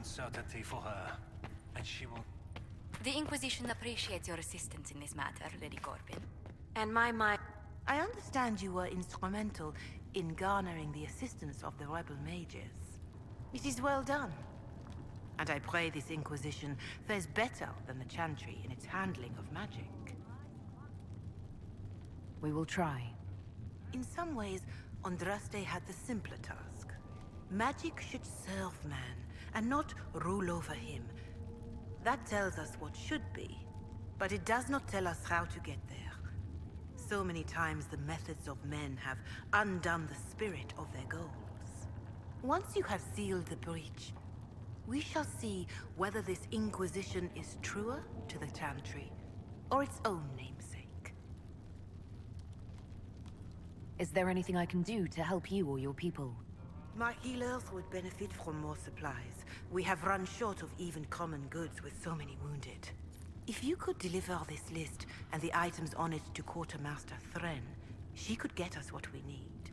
uncertainty for her, and she will... The Inquisition appreciates your assistance in this matter, Lady Corbin. And my... I understand you were instrumental in garnering the assistance of the rebel mages. It is well done. And I pray this Inquisition fares better than the Chantry in its handling of magic. We will try. In some ways, Andraste had the simpler task. Magic should serve man, and not rule over him. That tells us what should be, but it does not tell us how to get there. So many times the methods of men have undone the spirit of their goals. Once you have sealed the breach, we shall see whether this Inquisition is truer to the Chantry, or its own namesake. Is there anything I can do to help you or your people? My healers would benefit from more supplies. We have run short of even common goods with so many wounded. If you could deliver this list and the items on it to Quartermaster Thren, she could get us what we need.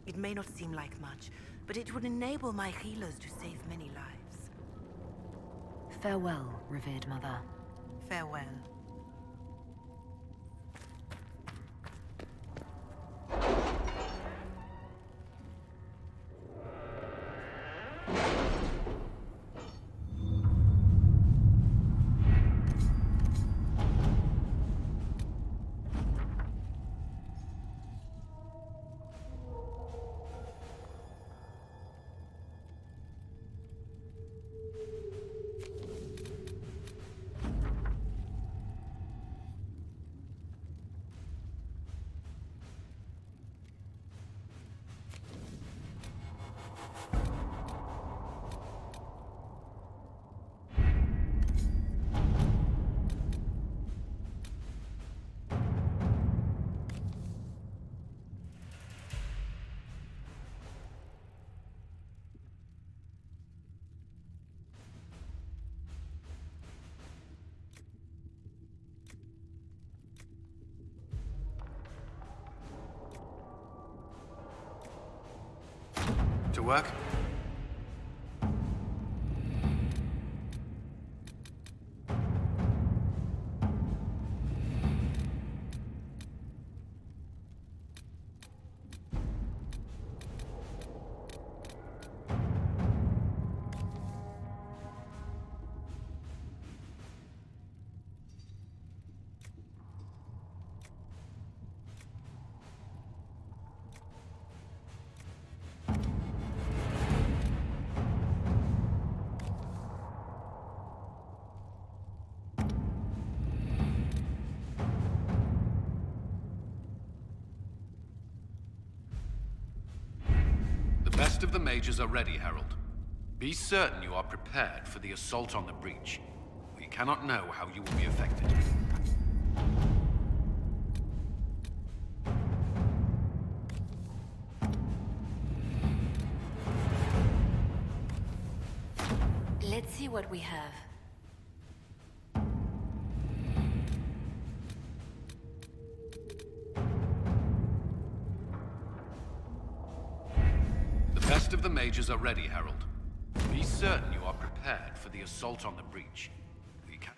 It may not seem like much, but it would enable my healers to save many lives. Farewell, revered mother. Farewell. To work? The best of the mages are ready, Herald. Be certain you are prepared for the assault on the breach. We cannot know how you will be affected. Let's see what we have. The best of the mages are ready, Herald. Be certain you are prepared for the assault on the breach. We can...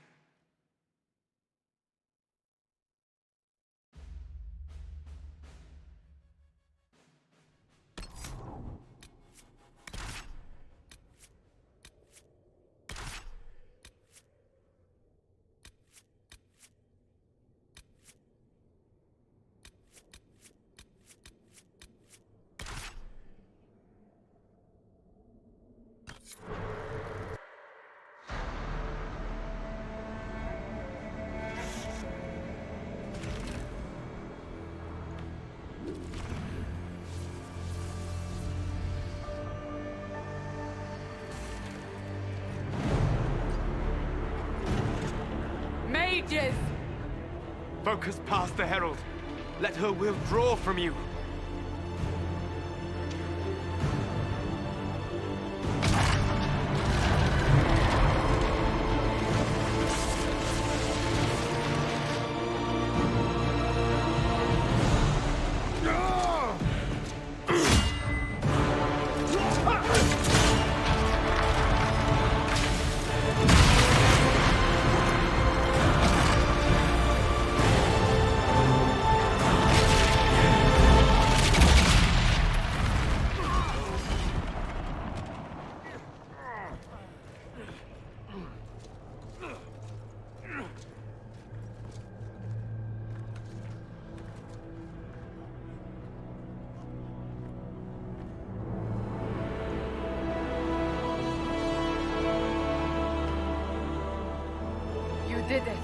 Mages! Focus past the Herald. Let her will draw from you. did it.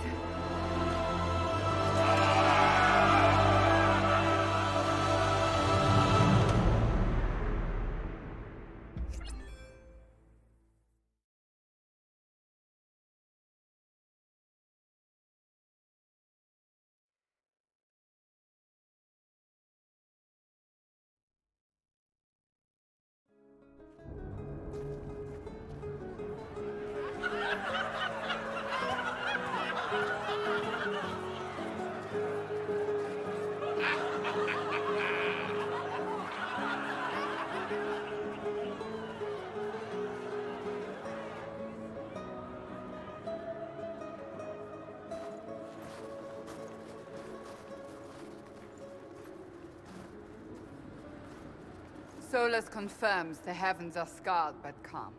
Solus confirms the heavens are scarred but calm.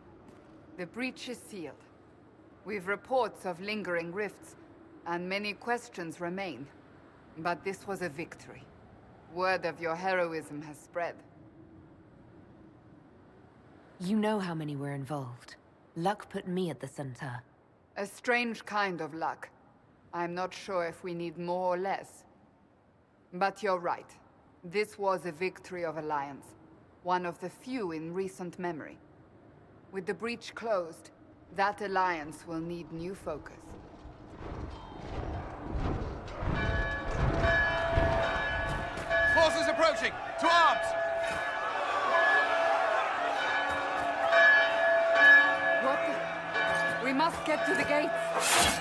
The breach is sealed. We've reports of lingering rifts, and many questions remain. But this was a victory. Word of your heroism has spread. You know how many were involved. Luck put me at the center. A strange kind of luck. I'm not sure if we need more or less. But you're right. This was a victory of Alliance. One of the few in recent memory. With the breach closed, that alliance will need new focus. Forces approaching! To arms! What the... We must get to the gates!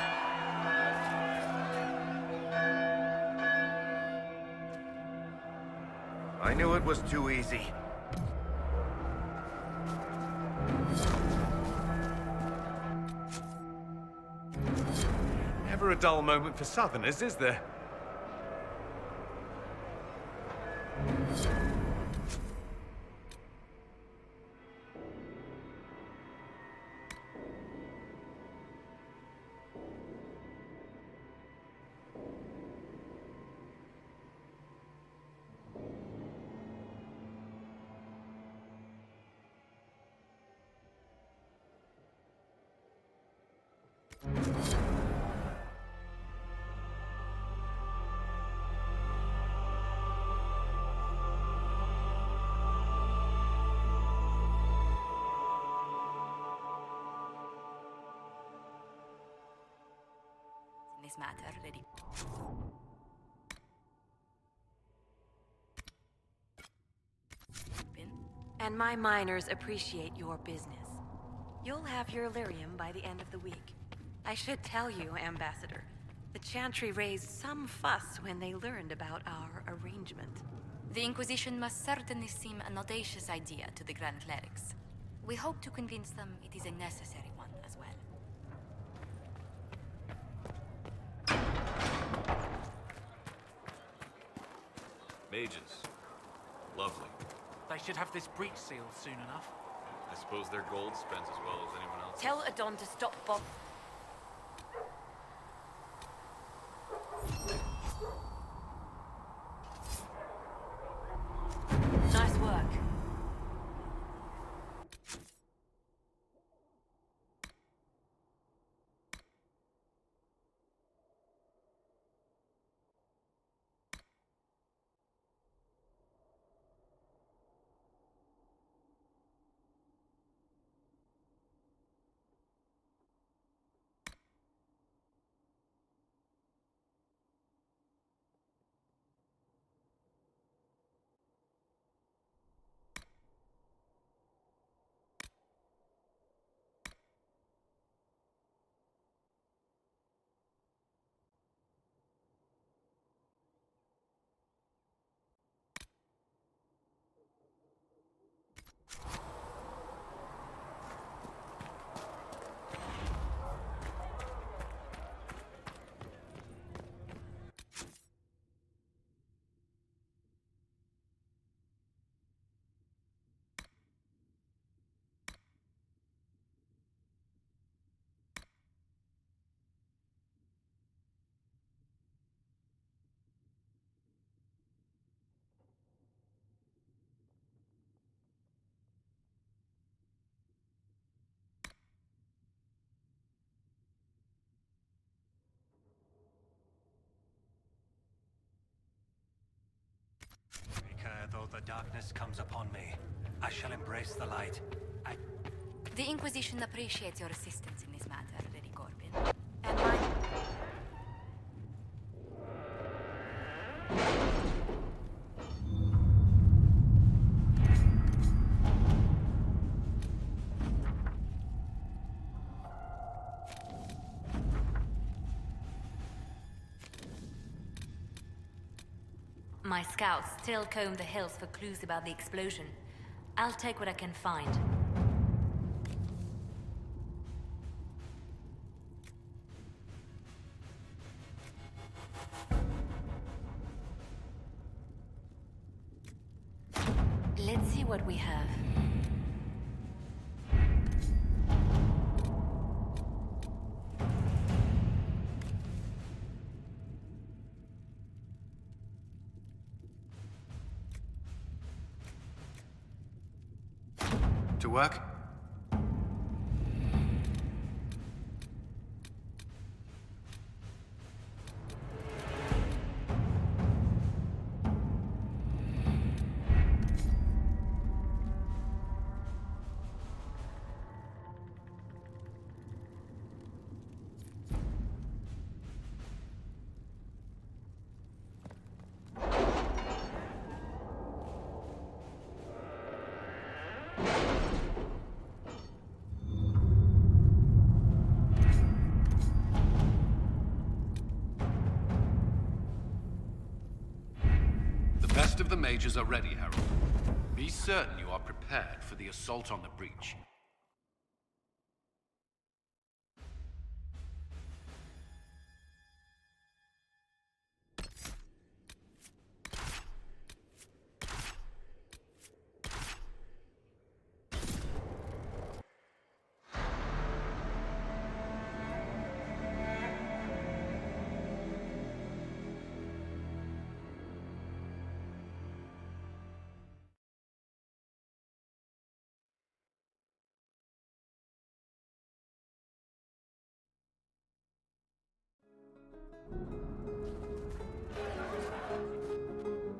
I knew it was too easy. Never a dull moment for Southerners, is there? In this matter, ready. And my miners appreciate your business. You'll have your lyrium by the end of the week. I should tell you, Ambassador, the Chantry raised some fuss when they learned about our arrangement. The Inquisition must certainly seem an audacious idea to the Grand Clerics. We hope to convince them it is a necessary one as well. Mages. Lovely. They should have this breach sealed soon enough. I suppose their gold spends as well as anyone else. Tell Adon to stop Bob. Nice work. Whatever darkness comes upon me, I shall embrace the light. The Inquisition appreciates your assistance in this matter, Lady Corbin. And my... My scouts still comb the hills for clues about the explosion. I'll take what I can find. Let's see what we have. To work? The best of the mages are ready, Harold. Be certain you are prepared for the assault on the breach.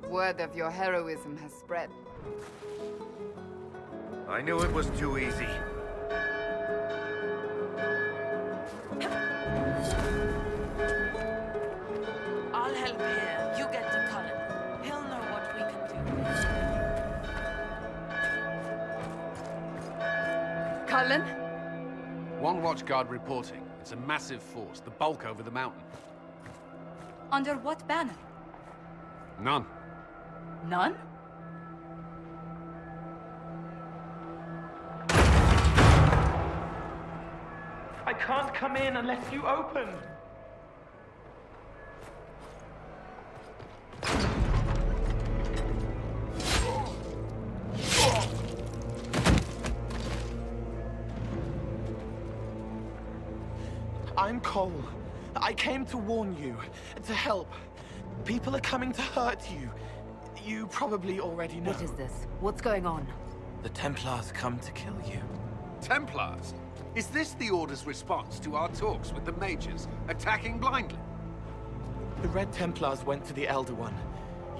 Word of your heroism has spread. I knew it was too easy. I'll help here. You get to Cullen. He'll know what we can do. Cullen? One watchguard reporting. It's a massive force, the bulk over the mountain. Under what banner? None. None? I can't come in unless you open. I'm Cole. I came to warn you, to help. People are coming to hurt you. You probably already know. What is this? What's going on? The Templars come to kill you. Templars? Is this the Order's response to our talks with the mages, attacking blindly? The Red Templars went to the Elder One.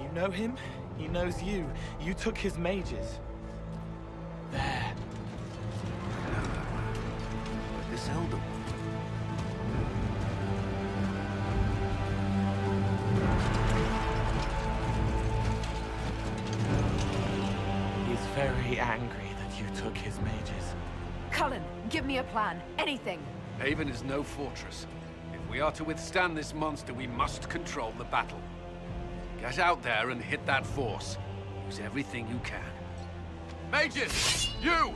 You know him, he knows you. You took his mages. There. But this Elder One? He's very angry that you took his mages. Cullen, give me a plan. Anything. Haven is no fortress. If we are to withstand this monster, we must control the battle. Get out there and hit that force. Use everything you can. Mages! You!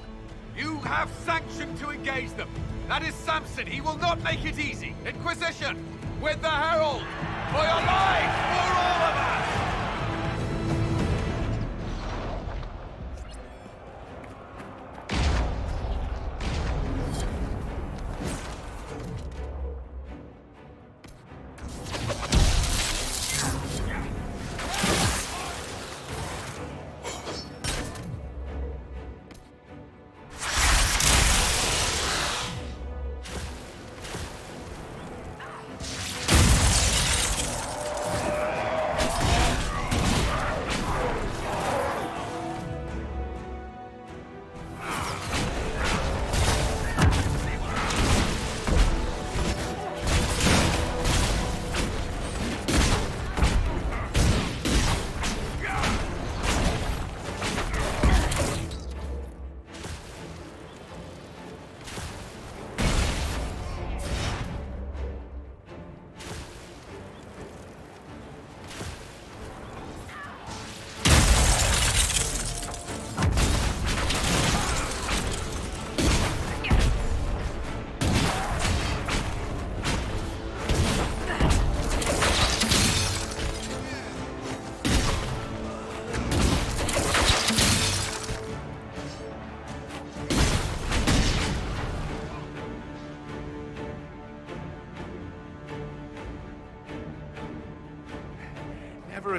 You have sanction to engage them! That is Samson! He will not make it easy! Inquisition! With the Herald! For your lives! For all of us!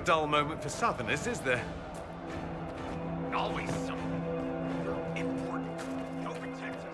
a dull moment for Southerners, is there? Always something. You're important. Go protect us.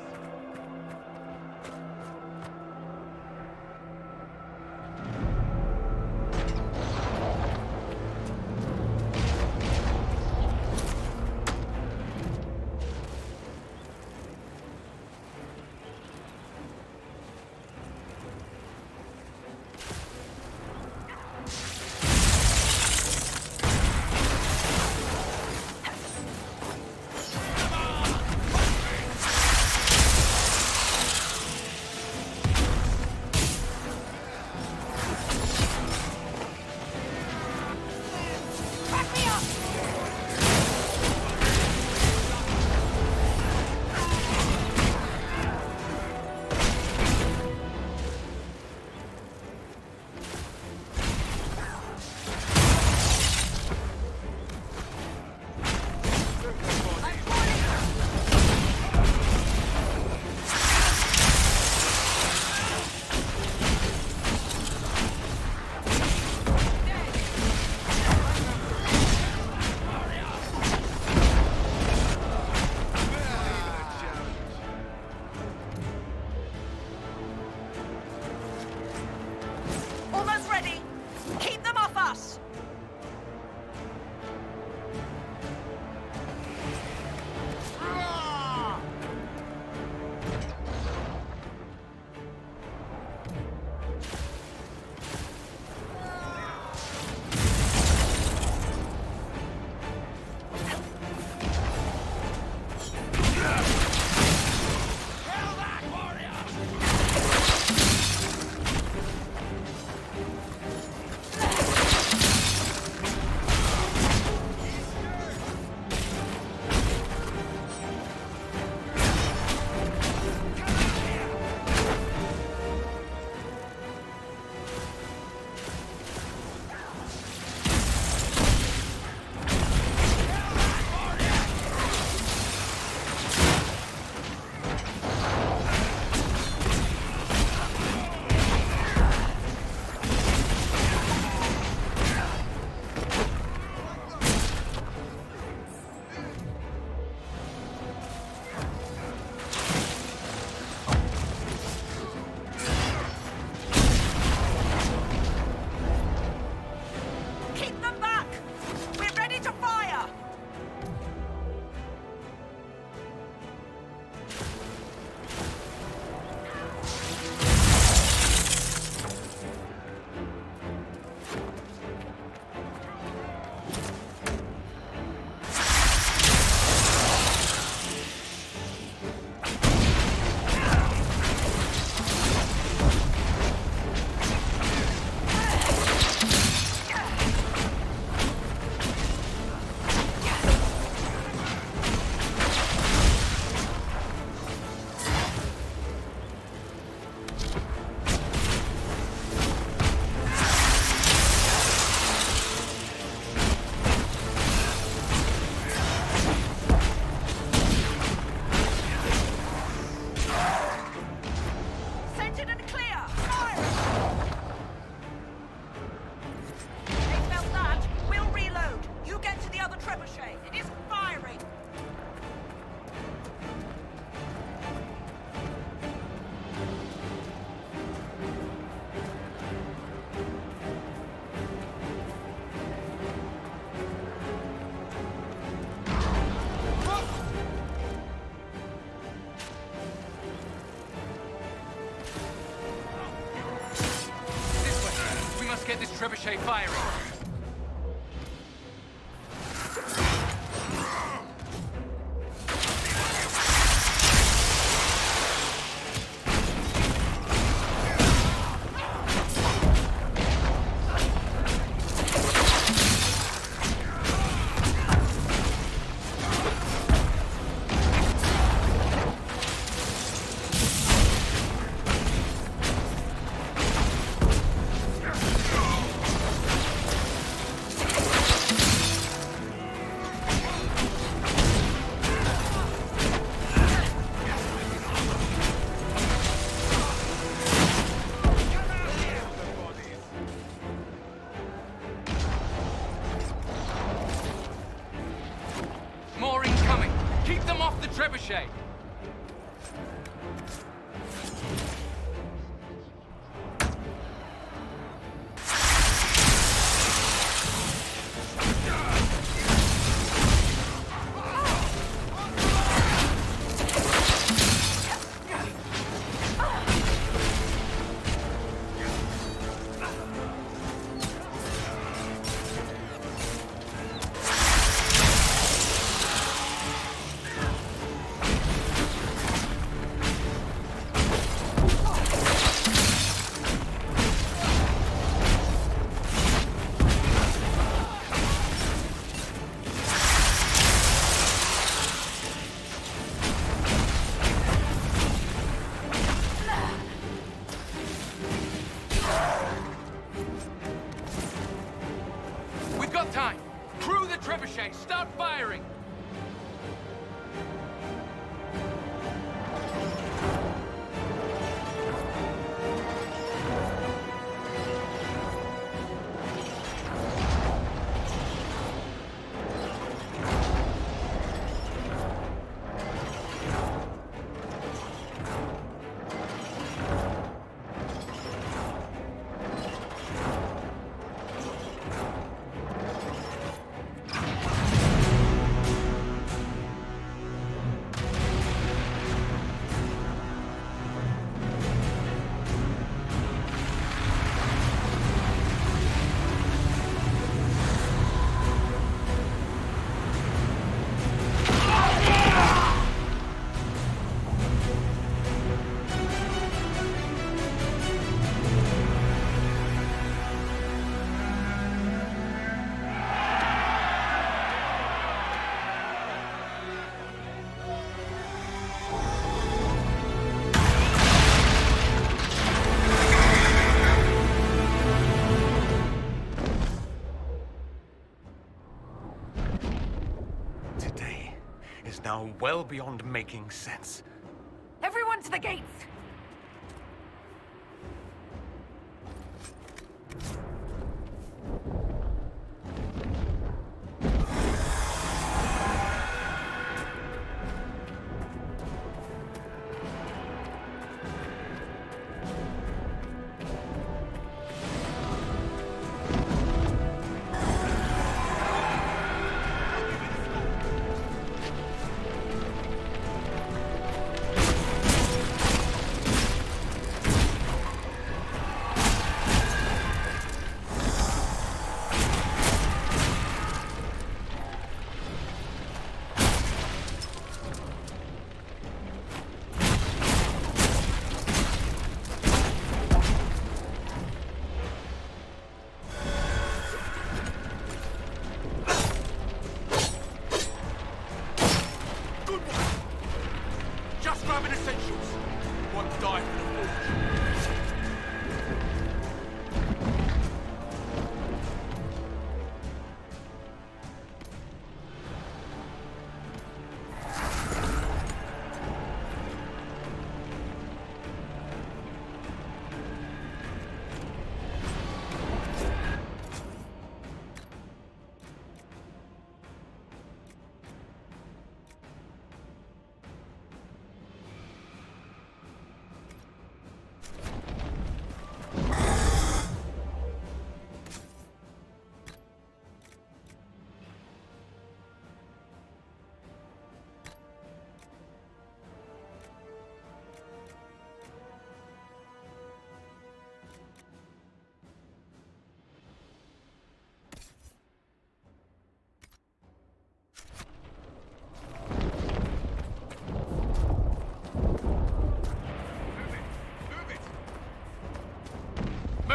Get this trebuchet firing. off the trebuchet! Time! Crew the trebuchet! Start firing! Is now well beyond making sense. Everyone to the gates!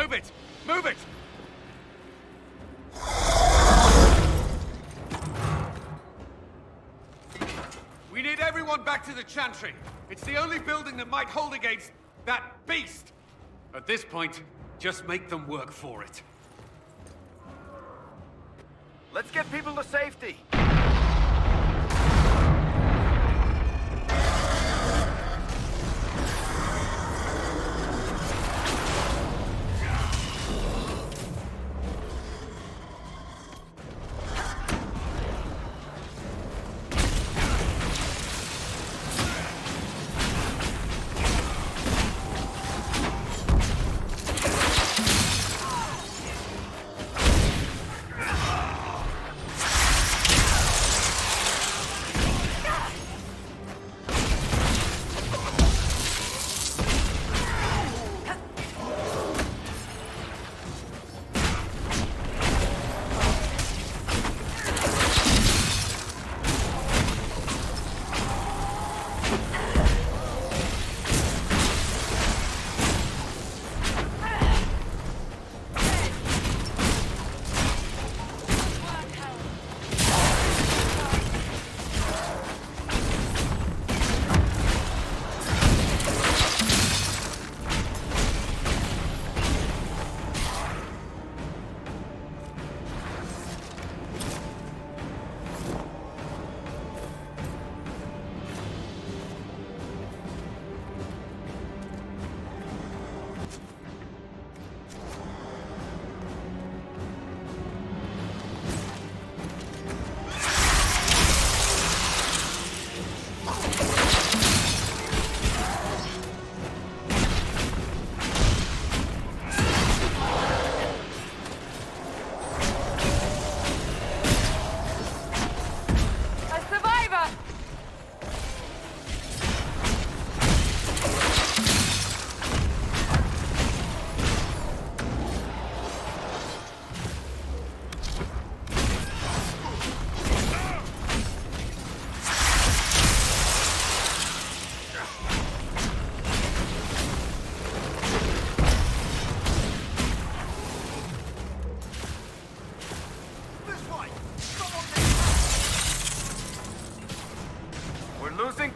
Move it! Move it! We need everyone back to the Chantry. It's the only building that might hold against that beast. At this point, just make them work for it. Let's get people to safety.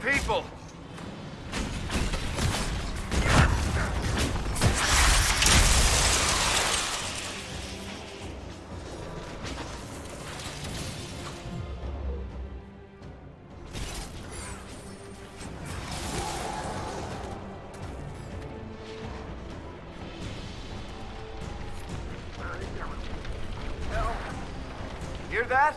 people! Hear that?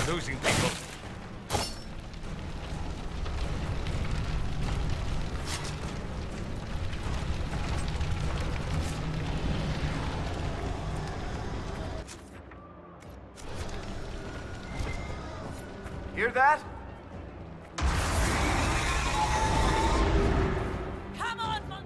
losing people. Hear that? Come on, monks!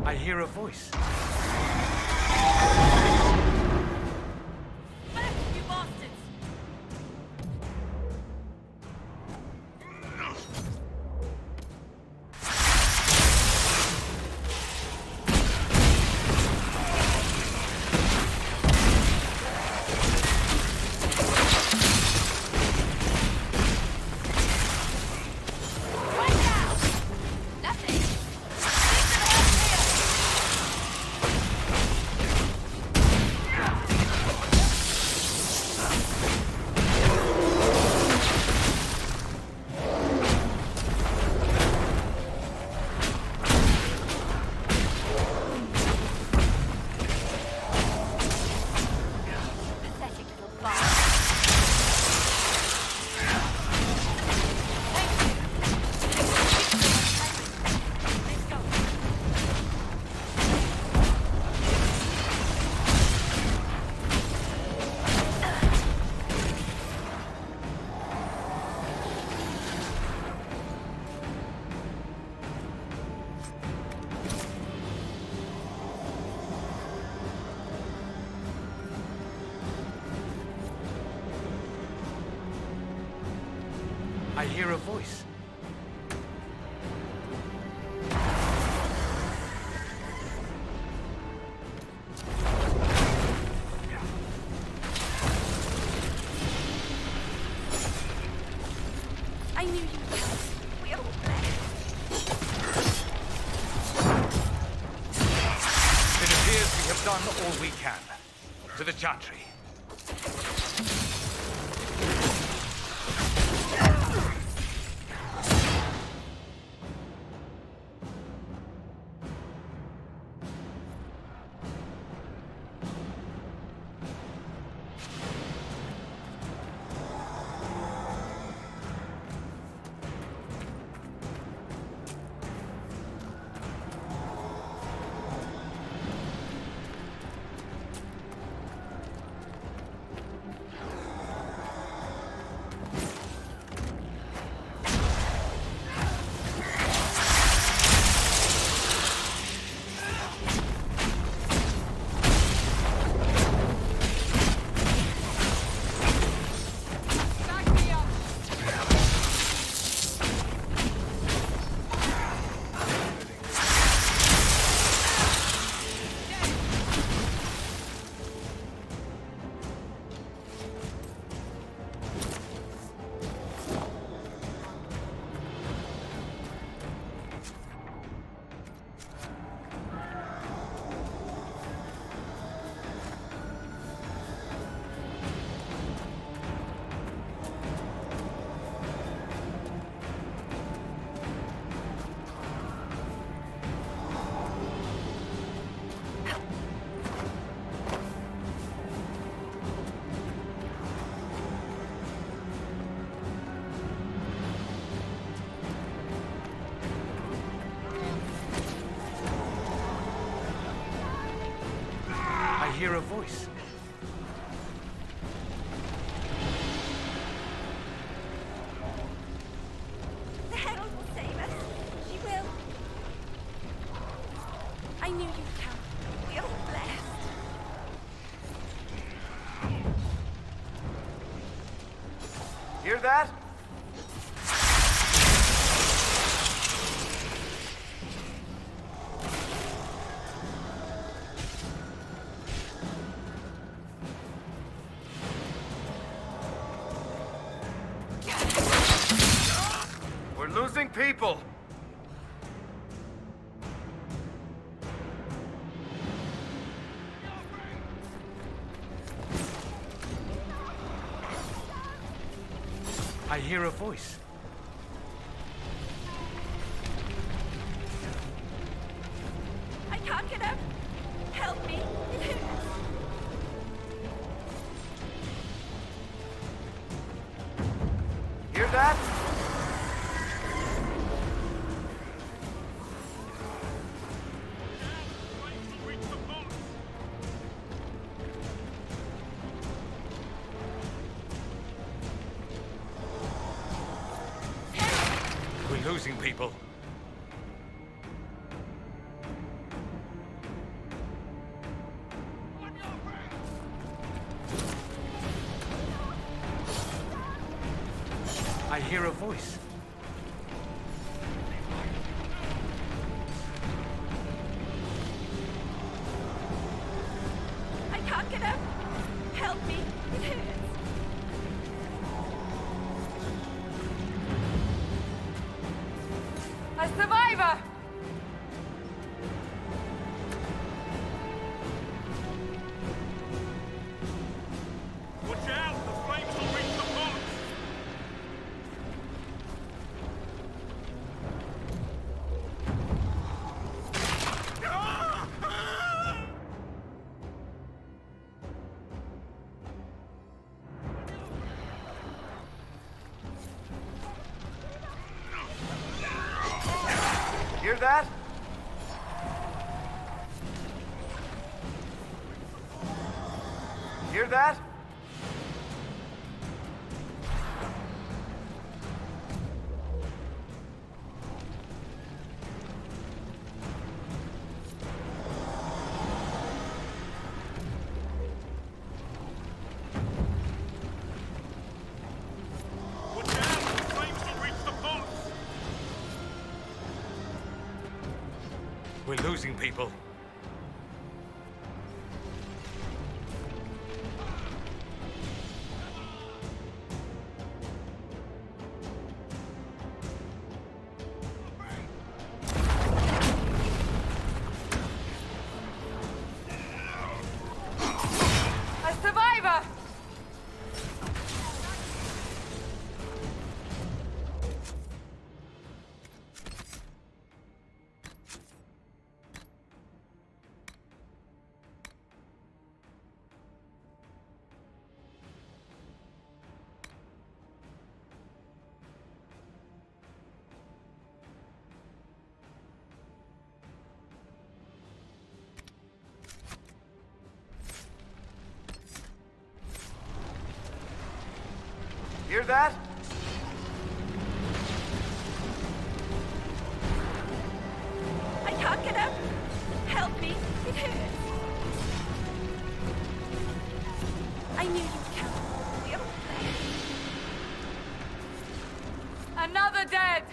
I hear a voice. Back, you bastards! I hear a voice. I knew you would. We all It appears we have done all we can. To the Chantry. hear a voice. The Herald will save us. She will. I knew you'd come. We are blessed. Hear that? We're losing people. I hear a voice. I can't get up. Help me. It hurts. Hear that? We're losing people. I hear a voice. I can't get up. Help me. It hurts. A survivor! Watch out! The flames will reach the boat! Hear that? Hear that? Watch out! The flames will reach the boat! We're losing people. A survivor! Hear that? I can't get up. Help me. It hurts. I knew you'd come. We are blessed. Another dead!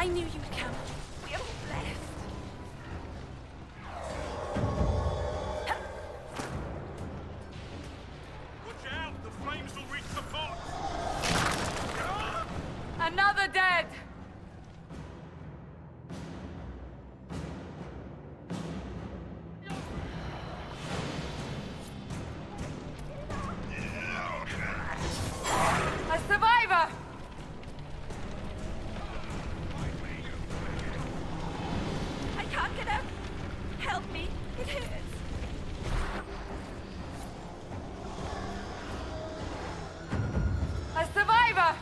I knew you'd come. We are blessed. Watch out! The flames will reach the boat! Another dead! A survivor! I can't get out. Help me. It hurts. A survivor!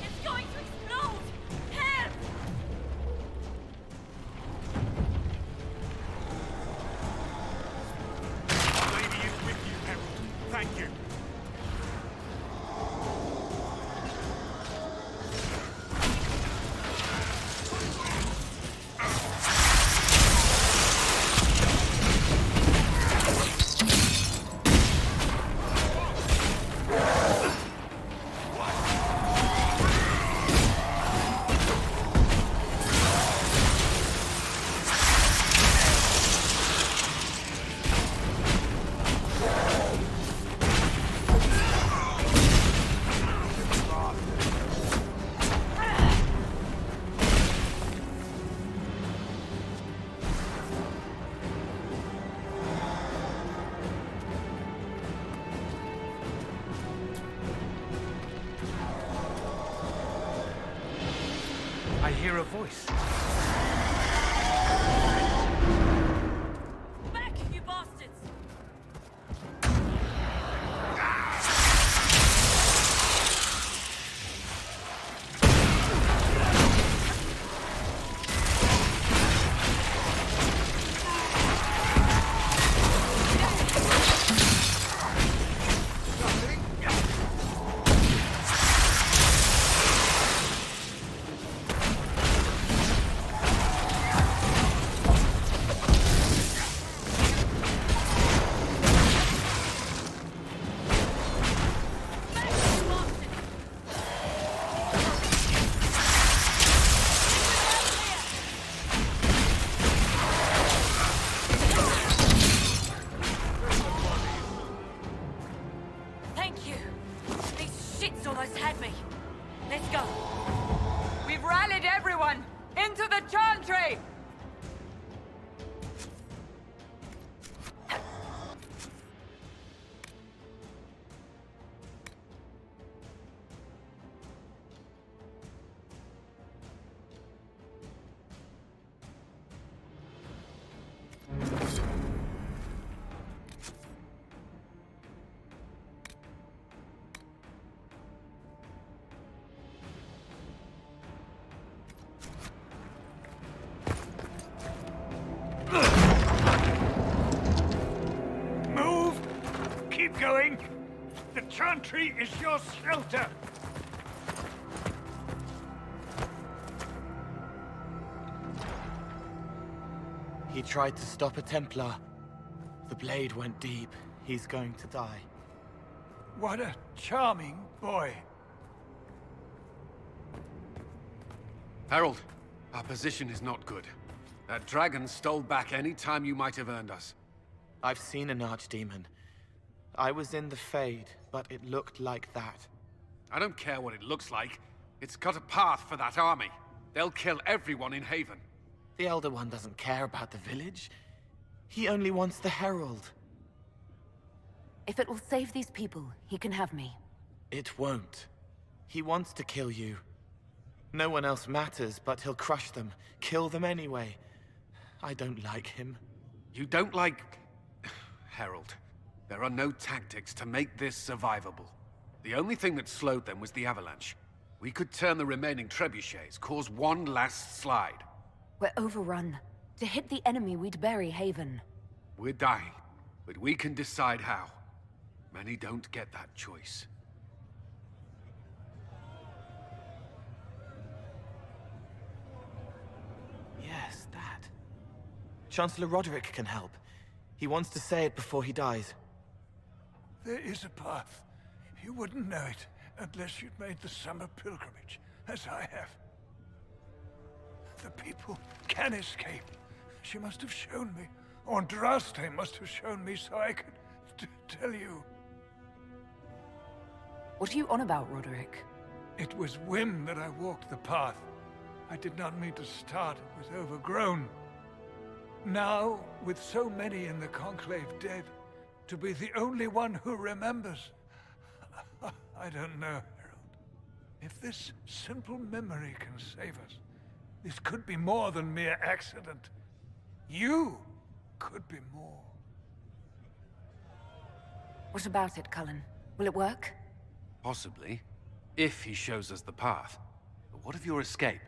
It's going to explode! Help! Our lady is with you, Herald. Thank you. I hear a voice. Back, you bastards! Thank you. These shits almost had me. Let's go. We've rallied everyone! Into the chantry! Move! Keep going! The chantry is your shelter! He tried to stop a Templar. The blade went deep. He's going to die. What a charming boy. Herald, our position is not good. That dragon stole back any time you might have earned us. I've seen an archdemon. I was in the Fade, but it looked like that. I don't care what it looks like. It's got a path for that army. They'll kill everyone in Haven. The Elder One doesn't care about the village. He only wants the Herald. If it will save these people, he can have me. It won't. He wants to kill you. No one else matters, but he'll crush them, kill them anyway. I don't like him. You don't like... Herald, there are no tactics to make this survivable. The only thing that slowed them was the avalanche. We could turn the remaining trebuchets, cause one last slide. We're overrun. To hit the enemy, we'd bury Haven. We're dying, but we can decide how. Many don't get that choice. Yes, that. Chancellor Roderick can help. He wants to say it before he dies. There is a path. You wouldn't know it unless you'd made the summer pilgrimage, as I have. The people can escape. She must have shown me. Or Andraste must have shown me so I could tell you. What are you on about, Roderick? It was whim that I walked the path. I did not mean to start. It was overgrown. Now, with so many in the Conclave dead, to be the only one who remembers. I don't know, Harold. If this simple memory can save us, this could be more than mere accident. You could be more. What about it, Cullen? Will it work? Possibly. If he shows us the path. But what of your escape?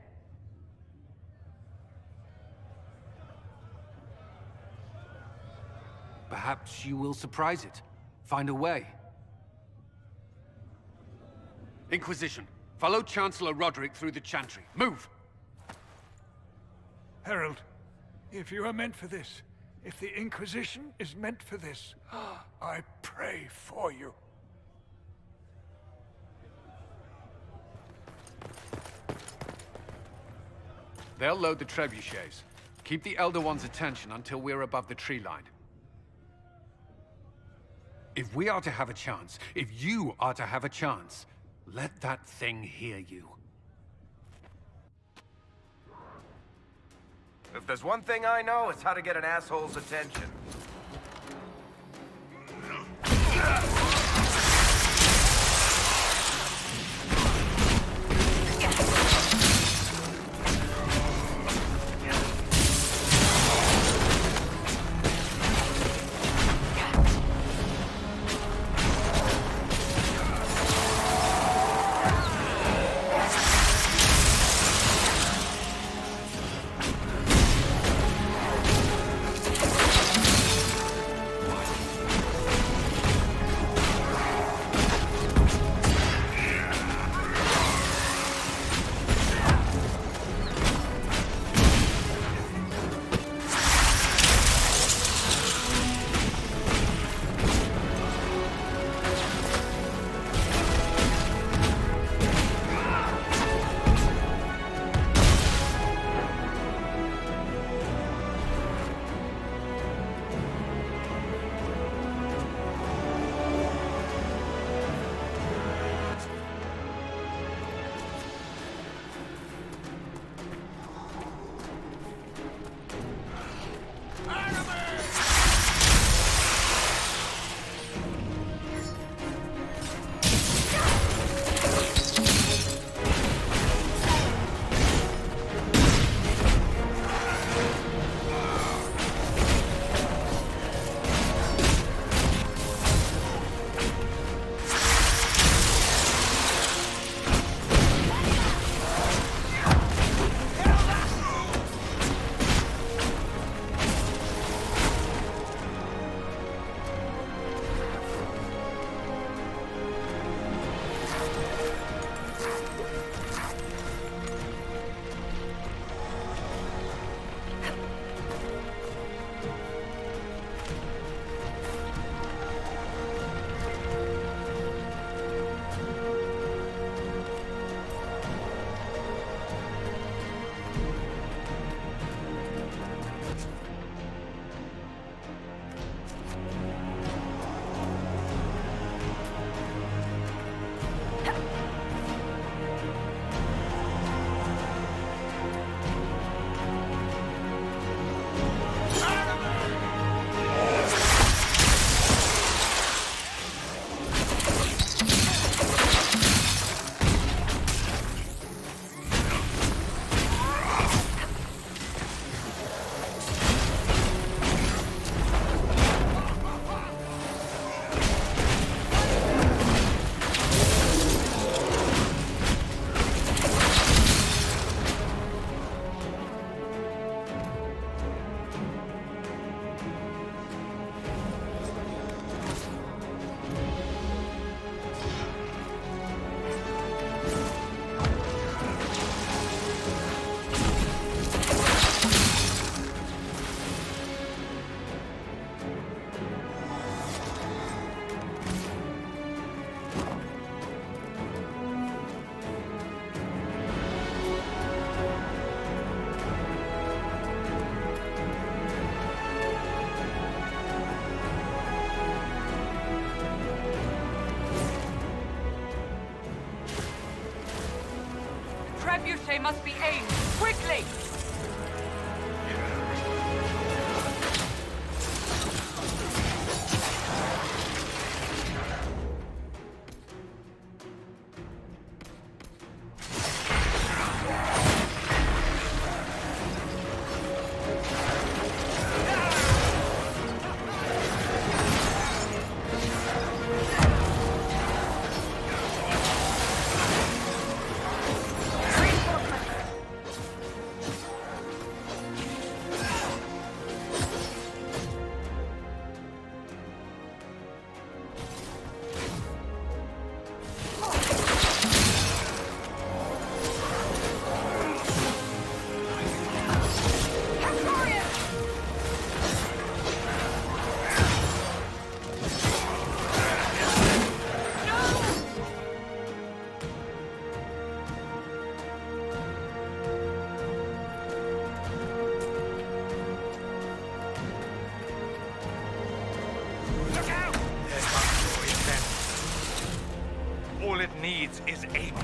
Perhaps you will surprise it. Find a way. Inquisition, follow Chancellor Roderick through the Chantry. Move! Harold, if you are meant for this, if the Inquisition is meant for this, I pray for you. They'll load the trebuchets. Keep the Elder One's attention until we're above the tree line. If we are to have a chance, if you are to have a chance, let that thing hear you. If there's one thing I know, it's how to get an asshole's attention. trebuchet must be aimed quickly! All it needs is aim.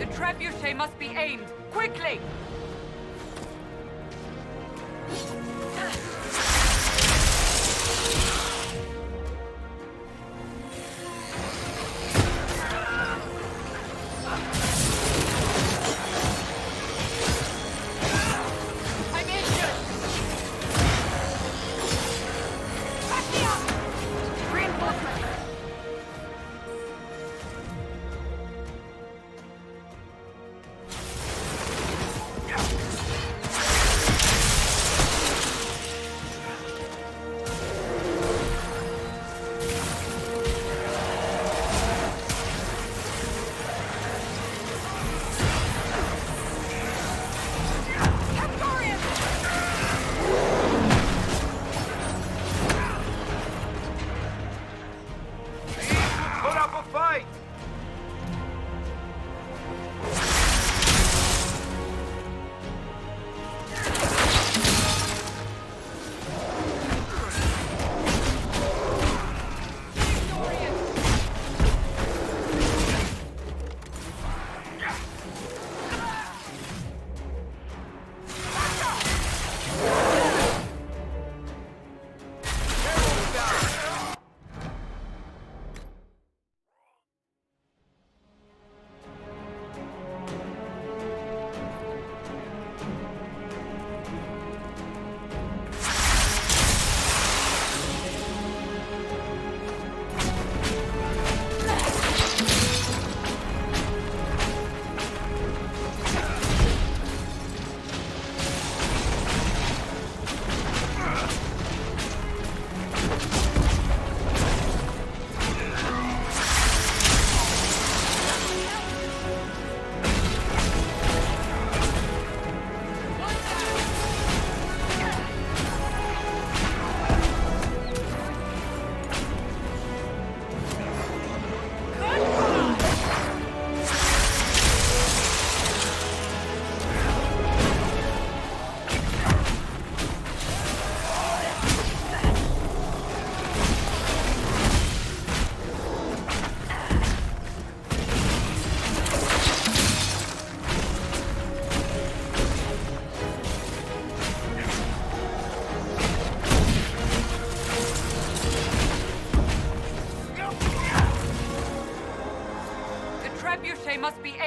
The trebuchet must be aimed quickly!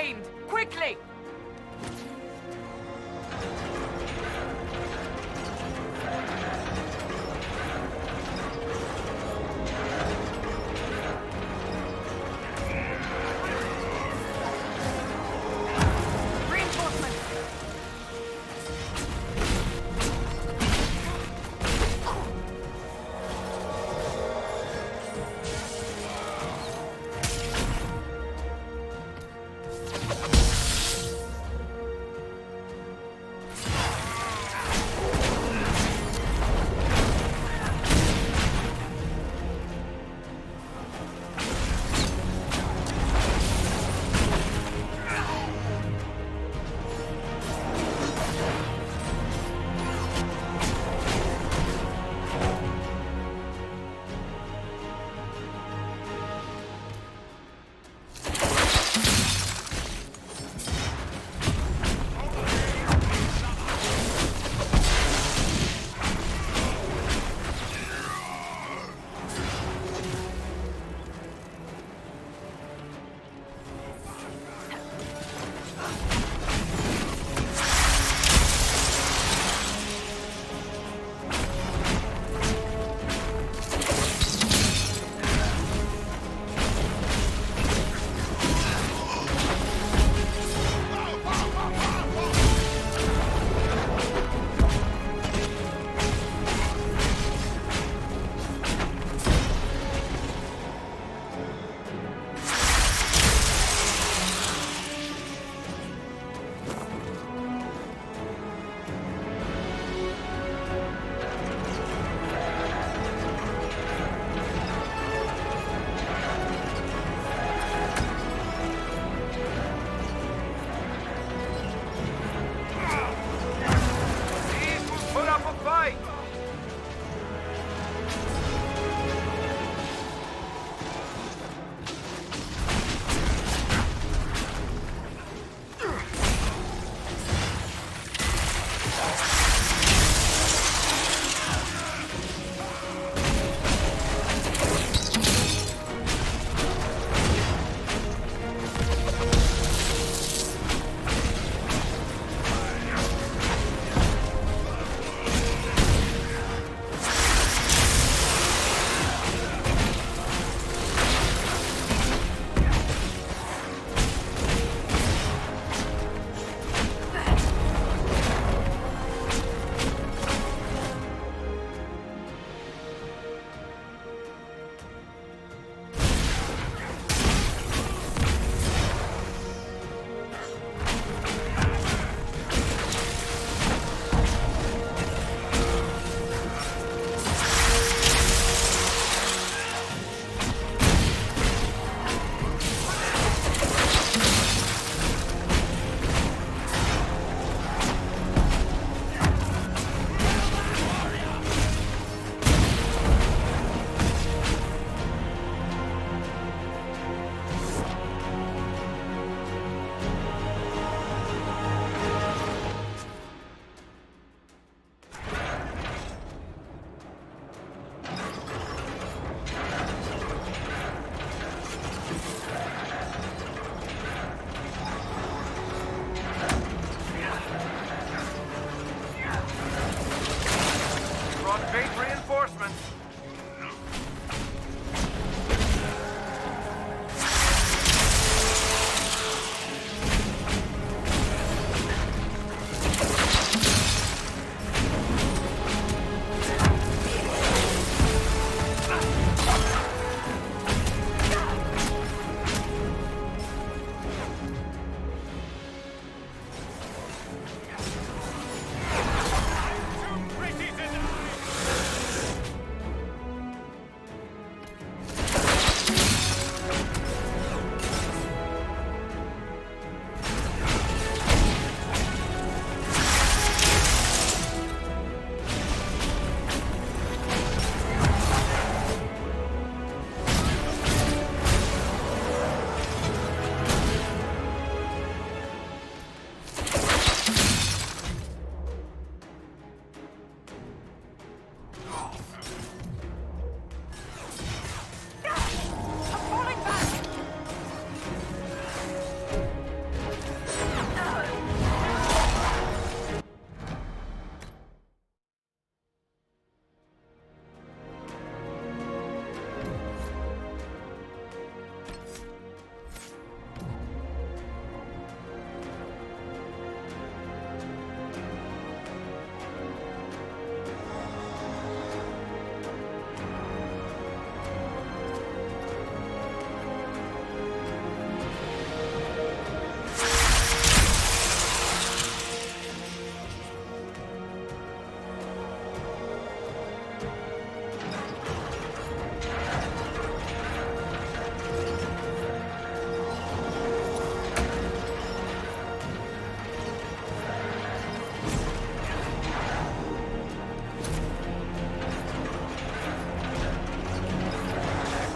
trained! Quickly!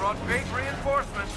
brought big reinforcements.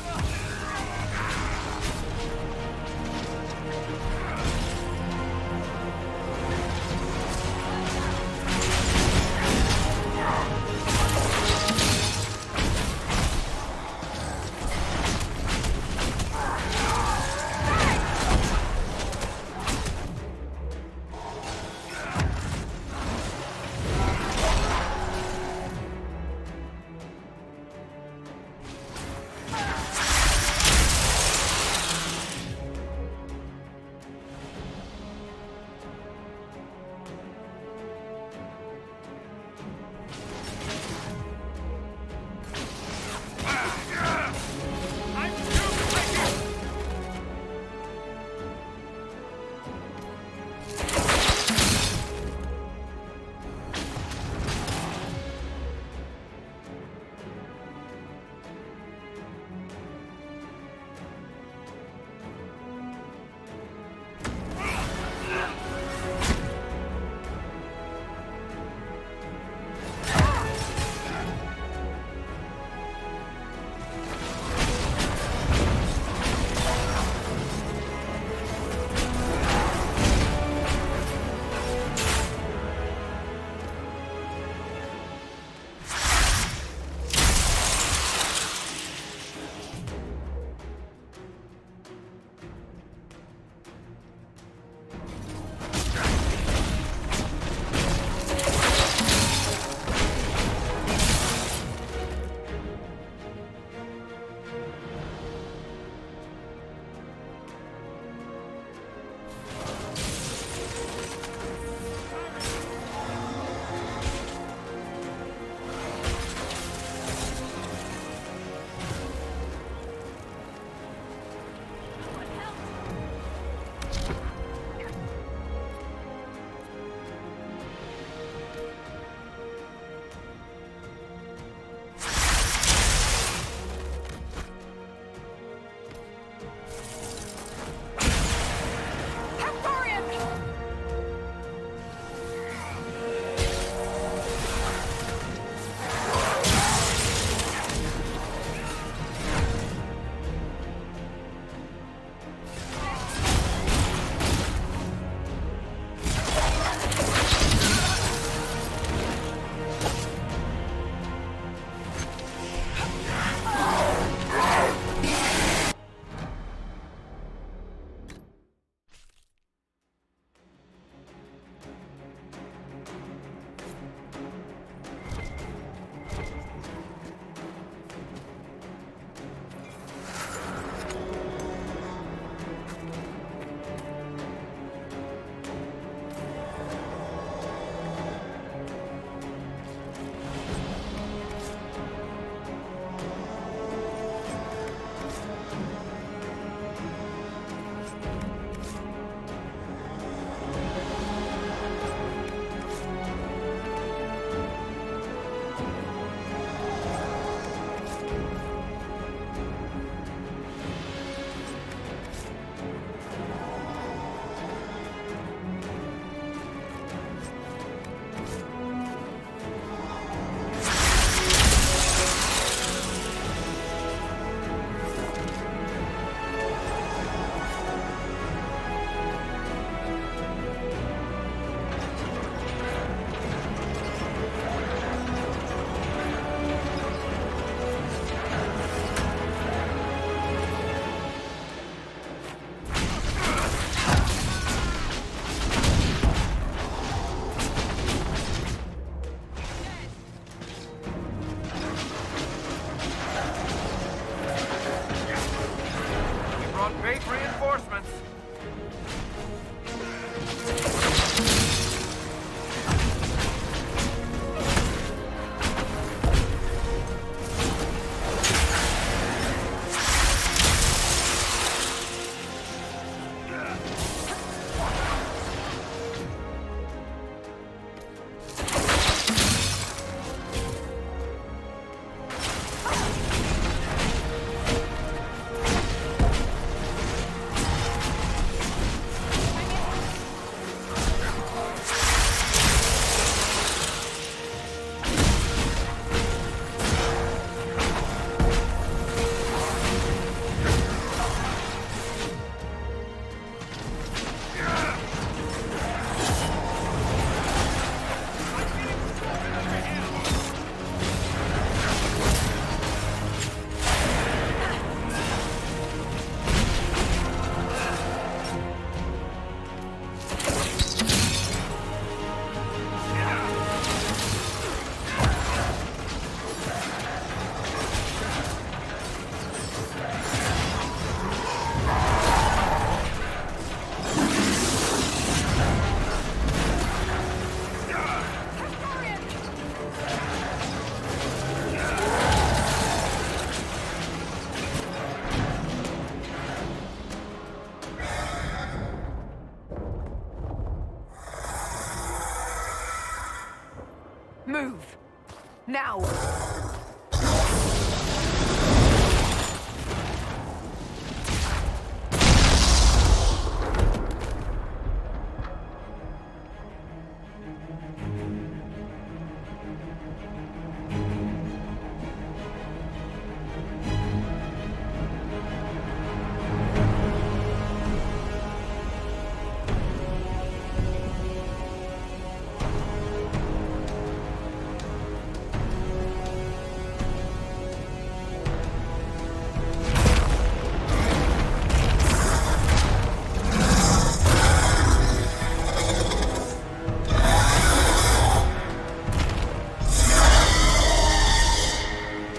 now!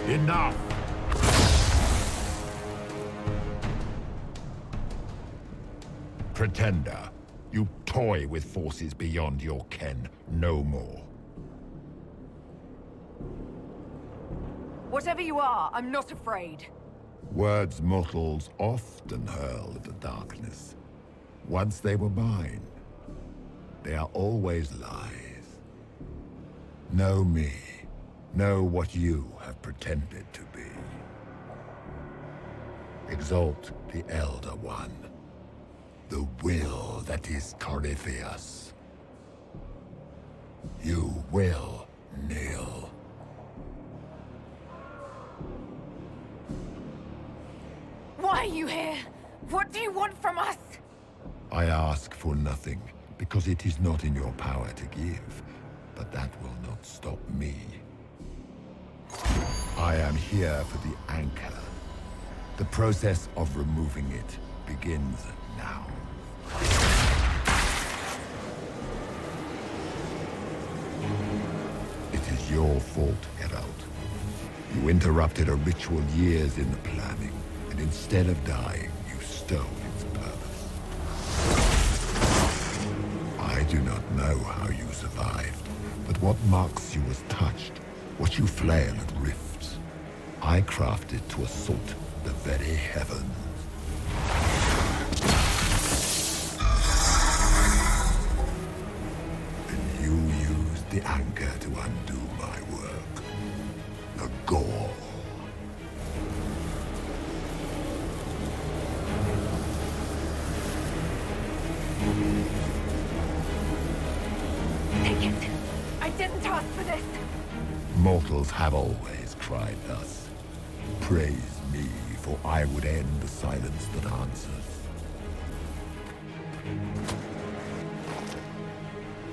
Enough! Pretender, you toy with forces beyond your ken. No more. Whatever you are, I'm not afraid. Words mortals often hurl at the darkness. Once they were mine, they are always lies. Know me. Know what you have pretended to be. Exalt the Elder One. The will that is Corypheus. You will kneel. Why are you here? What do you want from us? I ask for nothing, because it is not in your power to give. But that will not stop me. I am here for the anchor. The process of removing it begins now. It is your fault, Herald. You interrupted a ritual years in the planning, and instead of dying, you stole its purpose. I do not know how you survived, but what marks you as touched, what you flail at rifts, I crafted to assault the very heavens. And you used the anchor to undo my work. The gore. Take it. I didn't ask for this. Mortals have always cried thus. Praise me, for I would end the silence that answers.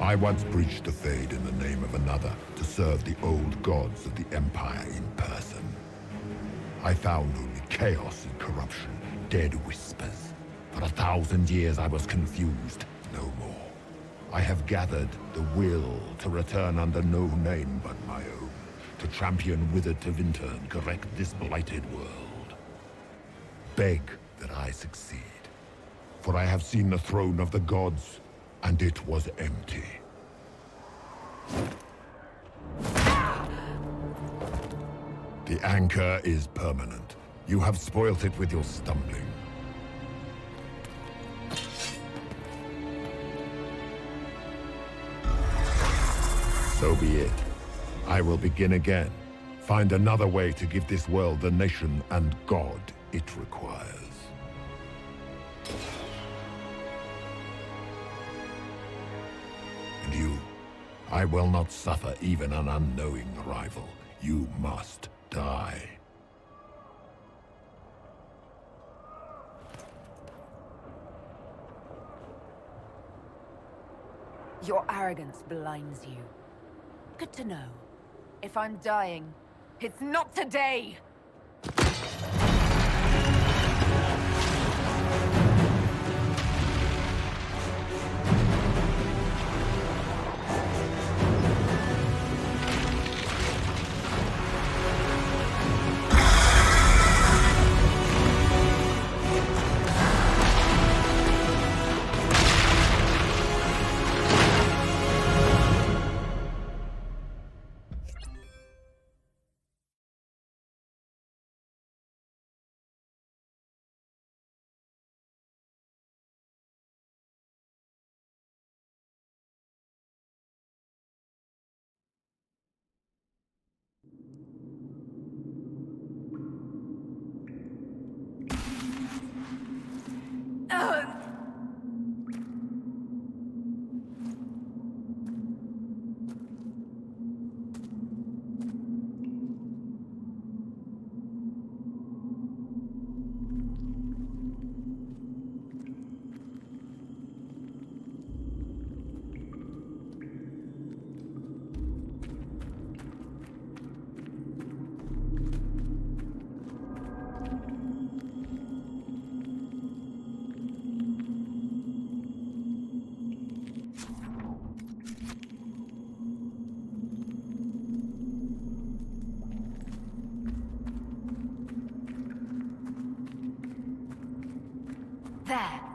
I once breached the Fade in the name of another to serve the old gods of the Empire in person. I found only chaos and corruption, dead whispers. For 1,000 years I was confused, no more. I have gathered the will to return under no name but my own, to champion withered to winter and correct this blighted world. Beg that I succeed, for I have seen the throne of the gods, and it was empty. The anchor is permanent. You have spoilt it with your stumbling. So be it. I will begin again. Find another way to give this world the nation and God it requires. And you, I will not suffer even an unknowing rival. You must die. Your arrogance blinds you. Good to know. If I'm dying, it's not today! There.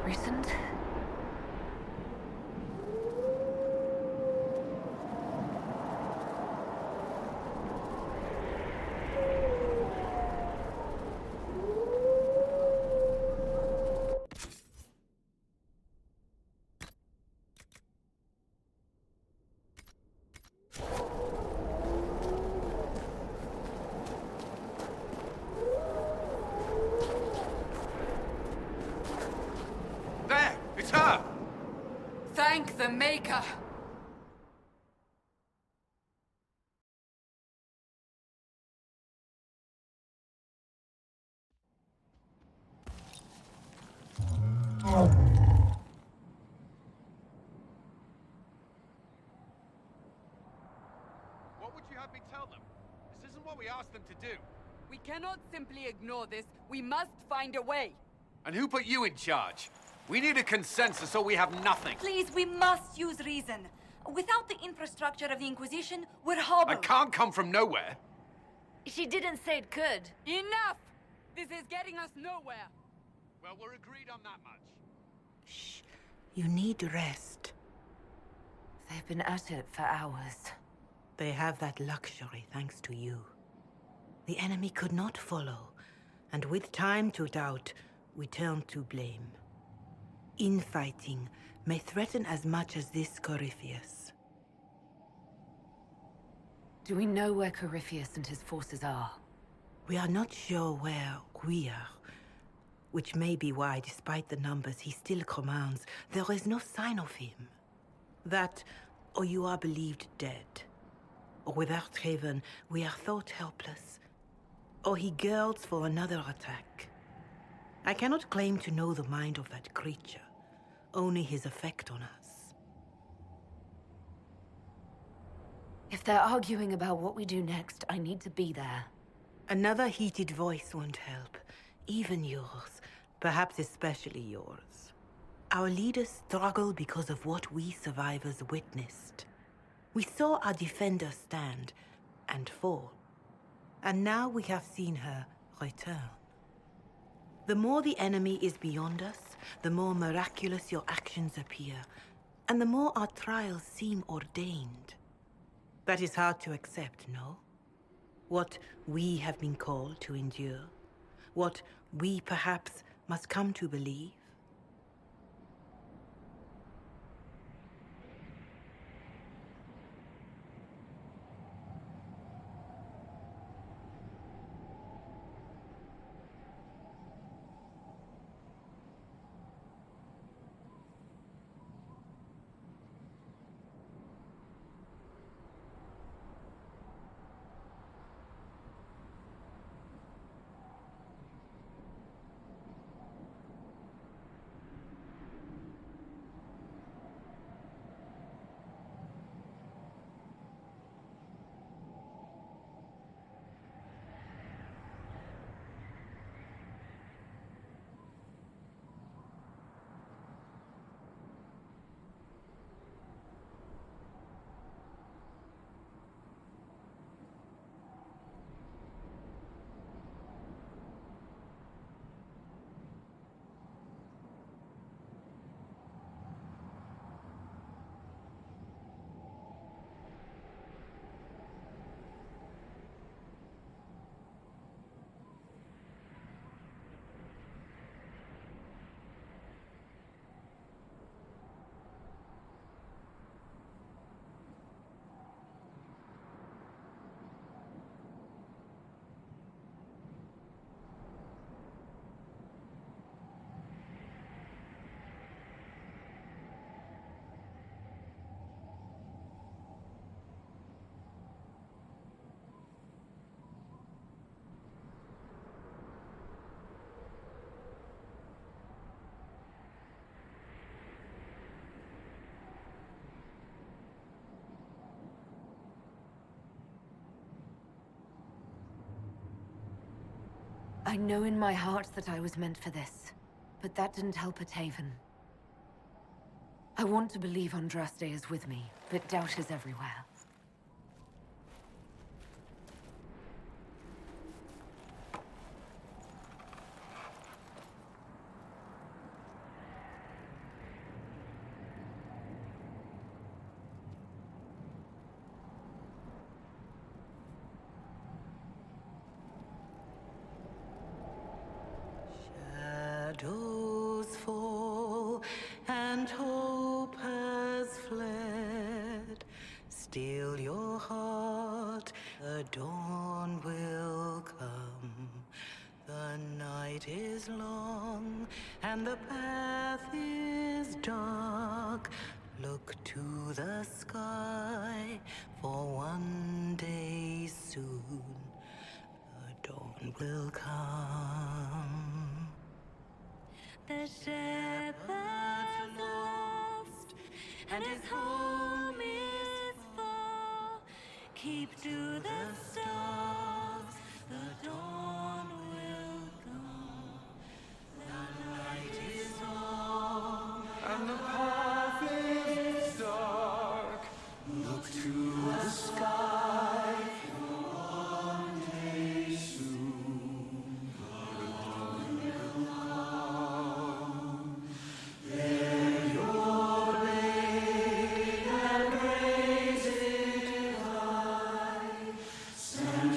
Recent? Thank the Maker! What would you have me tell them? This isn't what we asked them to do. We cannot simply ignore this. We must find a way. And who put you in charge? We need a consensus or we have nothing. Please, we must use reason. Without the infrastructure of the Inquisition, we're hobbled. I can't come from nowhere. She didn't say it could. Enough! This is getting us nowhere. Well, we're agreed on that much. Shh. You need rest. They've been at it for hours. They have that luxury thanks to you. The enemy could not follow, and with time to doubt, we turned to blame. Infighting may threaten as much as this Corypheus. Do we know where Corypheus and his forces are? We are not sure where we are, which may be why, despite the numbers he still commands, there is no sign of him. That, or you are believed dead. Or without Haven, we are thought helpless. Or he girds for another attack. I cannot claim to know the mind of that creature, only his effect on us. If they're arguing about what we do next, I need to be there. Another heated voice won't help. Even yours. Perhaps especially yours. Our leaders struggle because of what we survivors witnessed. We saw our defender stand and fall. And now we have seen her return. The more the enemy is beyond us, the more miraculous your actions appear, and the more our trials seem ordained. That is hard to accept, no? What we have been called to endure, what we perhaps must come to believe. I know in my heart that I was meant for this, but that didn't help at Haven. I want to believe Andraste is with me, but doubt is everywhere. Shadows fall and hope has fled. Still your heart, the dawn will come. The night is long and the path is dark. Look to the sky, for one day soon the dawn will come. The shepherd's lost, and his home is far. Keep to the stars, the dawn will come. The night is long, and the path is dark. Look to the sky, for one day soon the dawn will come. Bear your blade and raise it high. Stand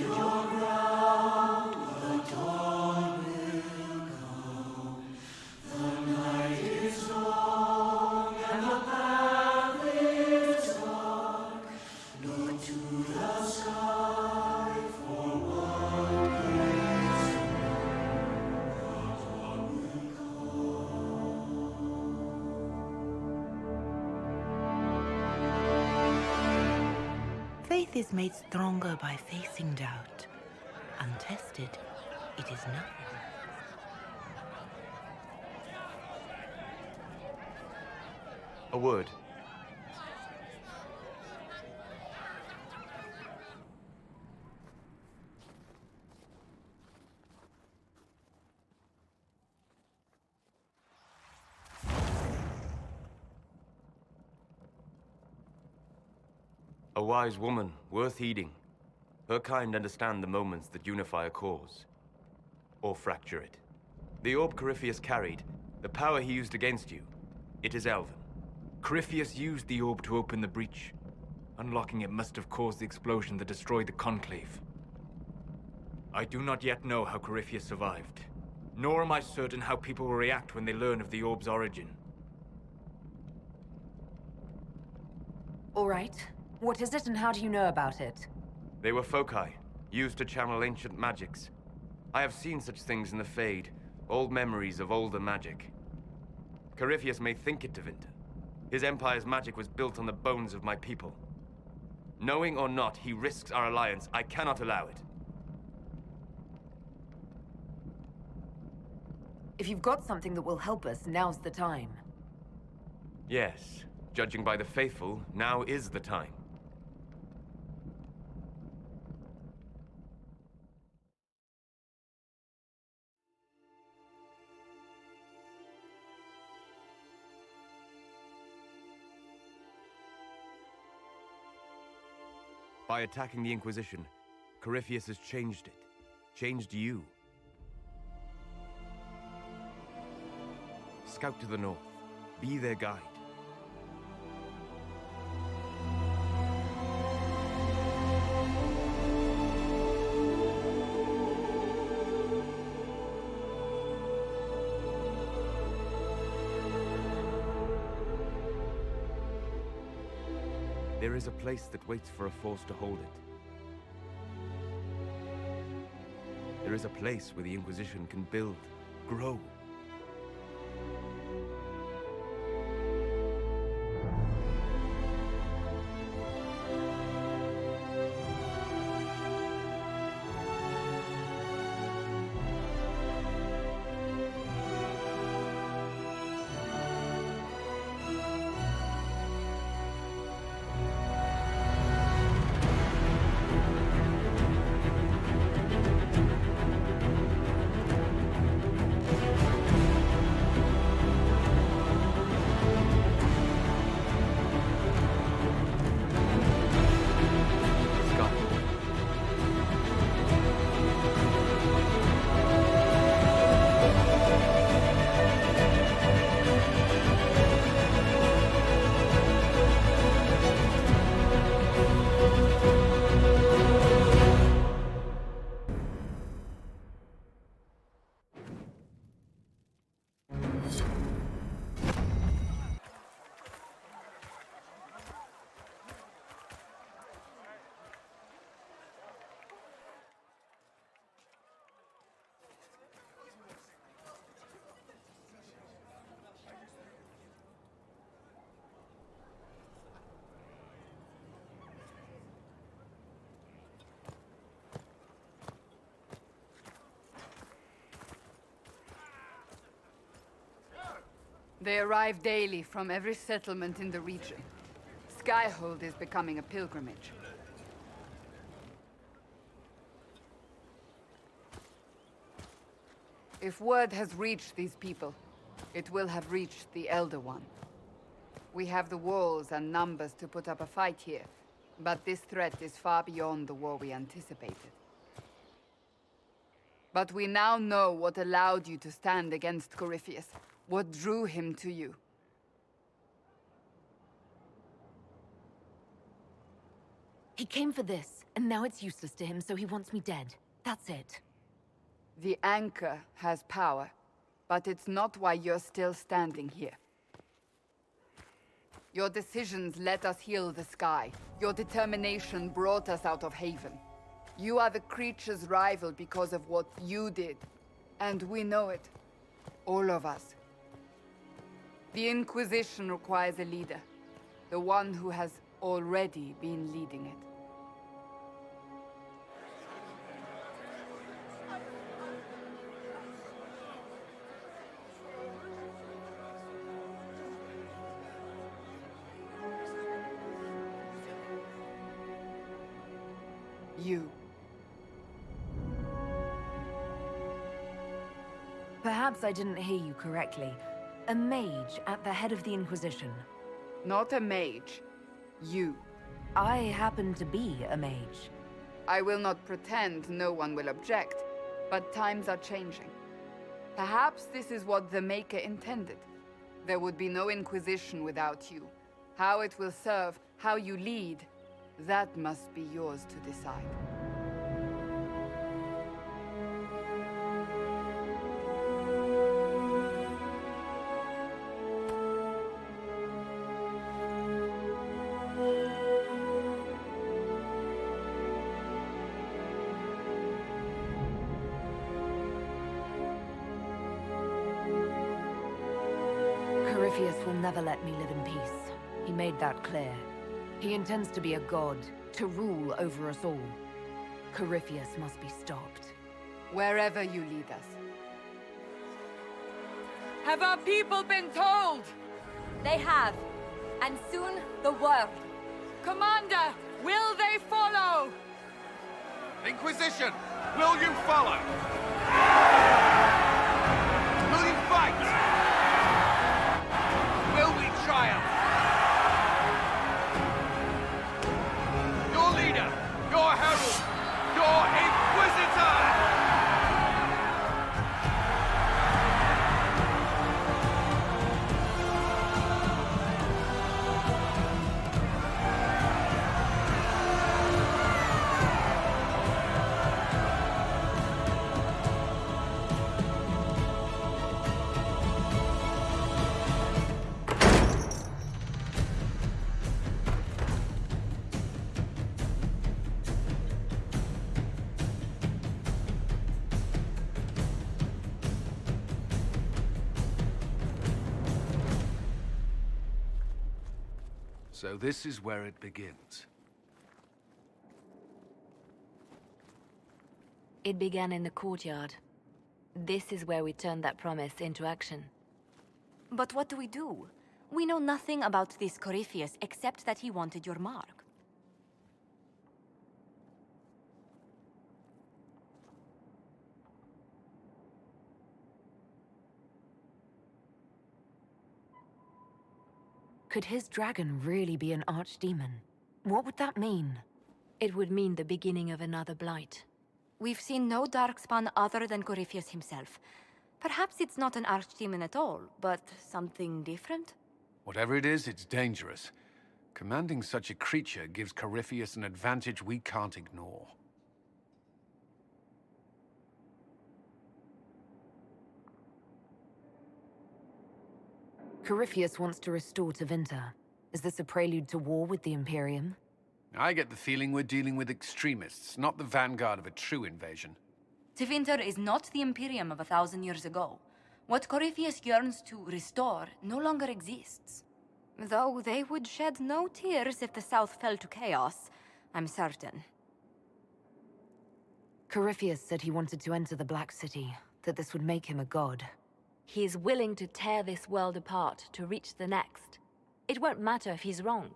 is made stronger by facing doubt. Untested, it is nothing. A word. A wise woman, worth heeding. Her kind understand the moments that unify a cause. Or fracture it. The orb Corypheus carried, the power he used against you, it is Elven. Corypheus used the orb to open the breach. Unlocking it must have caused the explosion that destroyed the Conclave. I do not yet know how Corypheus survived. Nor am I certain how people will react when they learn of the orb's origin. All right. What is it and how do you know about it? They were foci, used to channel ancient magics. I have seen such things in the Fade, old memories of older magic. Corypheus may think it Tevinter. His empire's magic was built on the bones of my people. Knowing or not, he risks our alliance. I cannot allow it. If you've got something that will help us, now's the time. Yes. Judging by the faithful, now is the time. By attacking the Inquisition, Corypheus has changed it. Changed you. Scout to the north. Be their guide. There is a place that waits for a force to hold it. There is a place where the Inquisition can build, grow. They arrive daily from every settlement in the region. Skyhold is becoming a pilgrimage. If word has reached these people, it will have reached the Elder One. We have the walls and numbers to put up a fight here, but this threat is far beyond the war we anticipated. But we now know what allowed you to stand against Corypheus. What drew him to you? He came for this, and now it's useless to him, so he wants me dead. That's it. The Anchor has power, but it's not why you're still standing here. Your decisions let us heal the sky. Your determination brought us out of Haven. You are the creature's rival because of what you did. And we know it. All of us. The Inquisition requires a leader. The one who has already been leading it. You. Perhaps I didn't hear you correctly. A mage at the head of the Inquisition. Not a mage. You. I happen to be a mage. I will not pretend no one will object, but times are changing. Perhaps this is what the Maker intended. There would be no Inquisition without you. How it will serve, how you lead, that must be yours to decide. Corypheus will never let me live in peace. He made that clear. He intends to be a god, to rule over us all. Corypheus must be stopped. Wherever you lead us. Have our people been told? They have. And soon, the world. Commander, will they follow? Inquisition, will you follow? Will you fight? Will we triumph? Your leader, your herald, your Inquisitor! So this is where it begins. It began in the courtyard. This is where we turned that promise into action. But what do? We know nothing about this Corypheus except that he wanted your mark. Could his dragon really be an archdemon? What would that mean? It would mean the beginning of another blight. We've seen no darkspawn other than Corypheus himself. Perhaps it's not an archdemon at all, but something different? Whatever it is, it's dangerous. Commanding such a creature gives Corypheus an advantage we can't ignore. Corypheus wants to restore Tevinter. Is this a prelude to war with the Imperium? I get the feeling we're dealing with extremists, not the vanguard of a true invasion. Tevinter is not the Imperium of 1,000 years ago. What Corypheus yearns to restore no longer exists. Though they would shed no tears if the South fell to chaos, I'm certain. Corypheus said he wanted to enter the Black City, that this would make him a god. He is willing to tear this world apart to reach the next. It won't matter if he's wrong.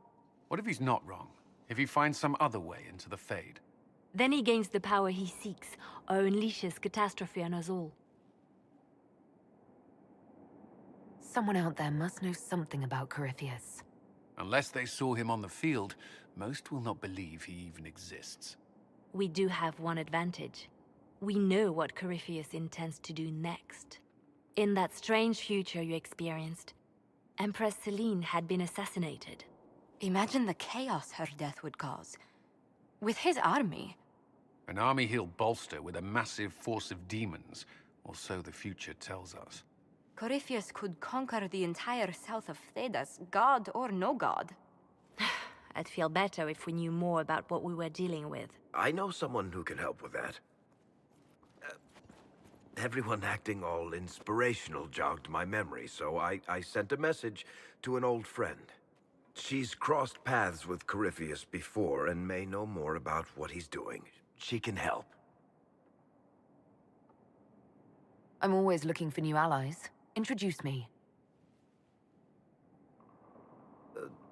What if he's not wrong? If he finds some other way into the Fade? Then he gains the power he seeks, or unleashes catastrophe on us all. Someone out there must know something about Corypheus. Unless they saw him on the field, most will not believe he even exists. We do have one advantage. We know what Corypheus intends to do next. In that strange future you experienced, Empress Celine had been assassinated. Imagine the chaos her death would cause. With his army. An army he'll bolster with a massive force of demons, or so the future tells us. Corypheus could conquer the entire south of Thedas, god or no god. I'd feel better if we knew more about what we were dealing with. I know someone who can help with that. Everyone acting all inspirational jogged my memory, so I sent a message to an old friend. She's crossed paths with Corypheus before and may know more about what he's doing. She can help. I'm always looking for new allies. Introduce me.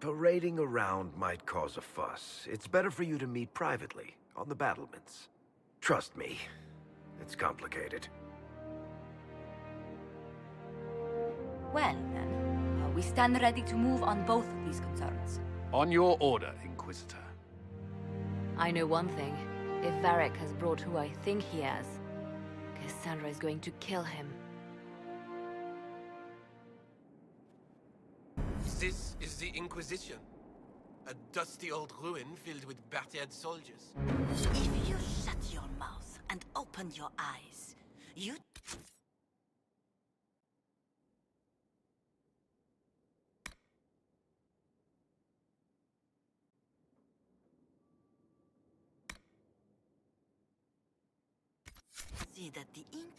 Parading around might cause a fuss. It's better for you to meet privately. on the battlements. Trust me, it's complicated. Well, then, we stand ready to move on both of these concerns. On your order, Inquisitor. I know one thing. If Varric has brought who I think he has, Cassandra is going to kill him. This is the Inquisition. A dusty old ruin filled with battered soldiers. If you shut your mouth and open your eyes, you... see that the ink...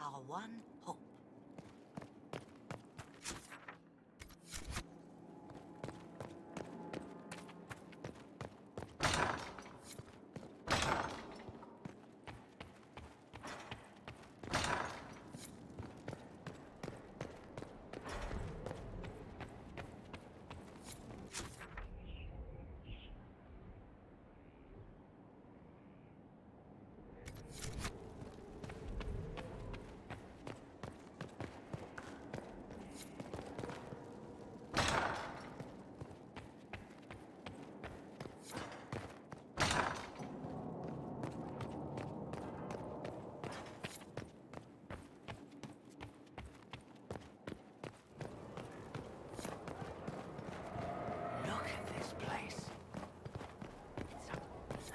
our one hope. Look at this place. It's so...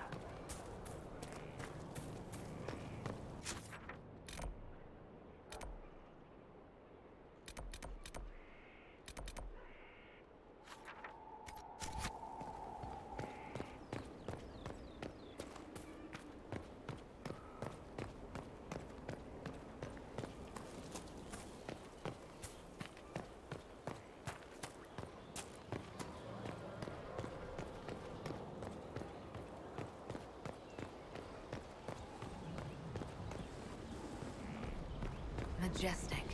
Majestic.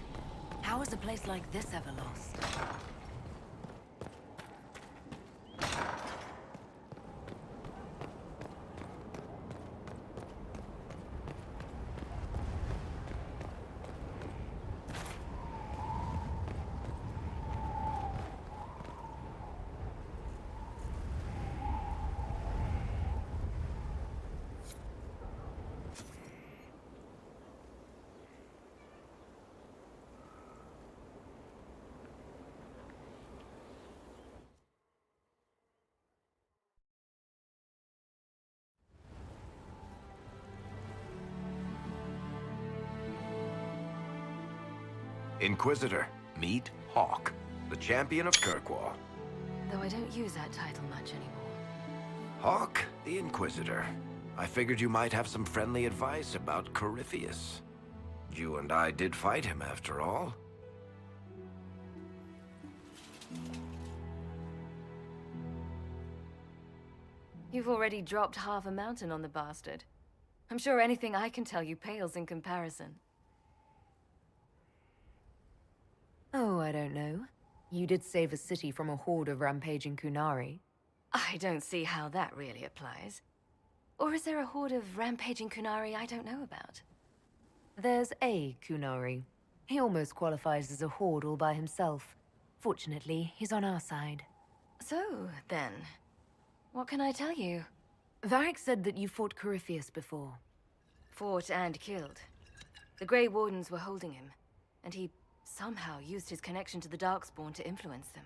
How is a place like this ever lost? Inquisitor, meet Hawk, the champion of Kirkwall. Though I don't use that title much anymore. Hawk, the Inquisitor. I figured you might have some friendly advice about Corypheus. You and I did fight him, after all. You've already dropped half a mountain on the bastard. I'm sure anything I can tell you pales in comparison. Oh, I don't know. You did save a city from a horde of rampaging Kunari. I don't see how that really applies. Or is there a horde of rampaging Kunari I don't know about? There's a Kunari. He almost qualifies as a horde all by himself. Fortunately, he's on our side. So, then, what can I tell you? Varric said that you fought Corypheus before. Fought and killed. The Grey Wardens were holding him, and he somehow used his connection to the Darkspawn to influence them.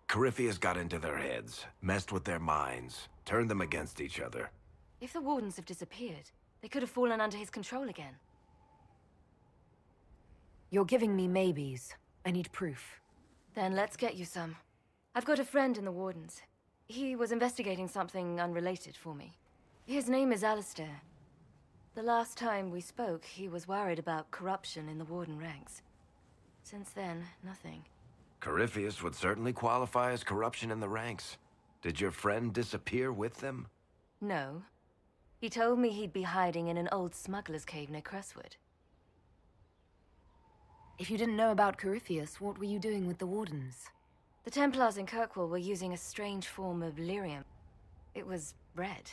Corypheus got into their heads, messed with their minds, turned them against each other. If the Wardens have disappeared, they could have fallen under his control again. You're giving me maybes. I need proof. Then let's get you some. I've got a friend in the Wardens. He was investigating something unrelated for me. His name is Alistair. The last time we spoke, he was worried about corruption in the Warden ranks. Since then, nothing. Corypheus would certainly qualify as corruption in the ranks. Did your friend disappear with them? No. He told me he'd be hiding in an old smuggler's cave near Crestwood. If you didn't know about Corypheus, what were you doing with the Wardens? The Templars in Kirkwall were using a strange form of lyrium. It was red.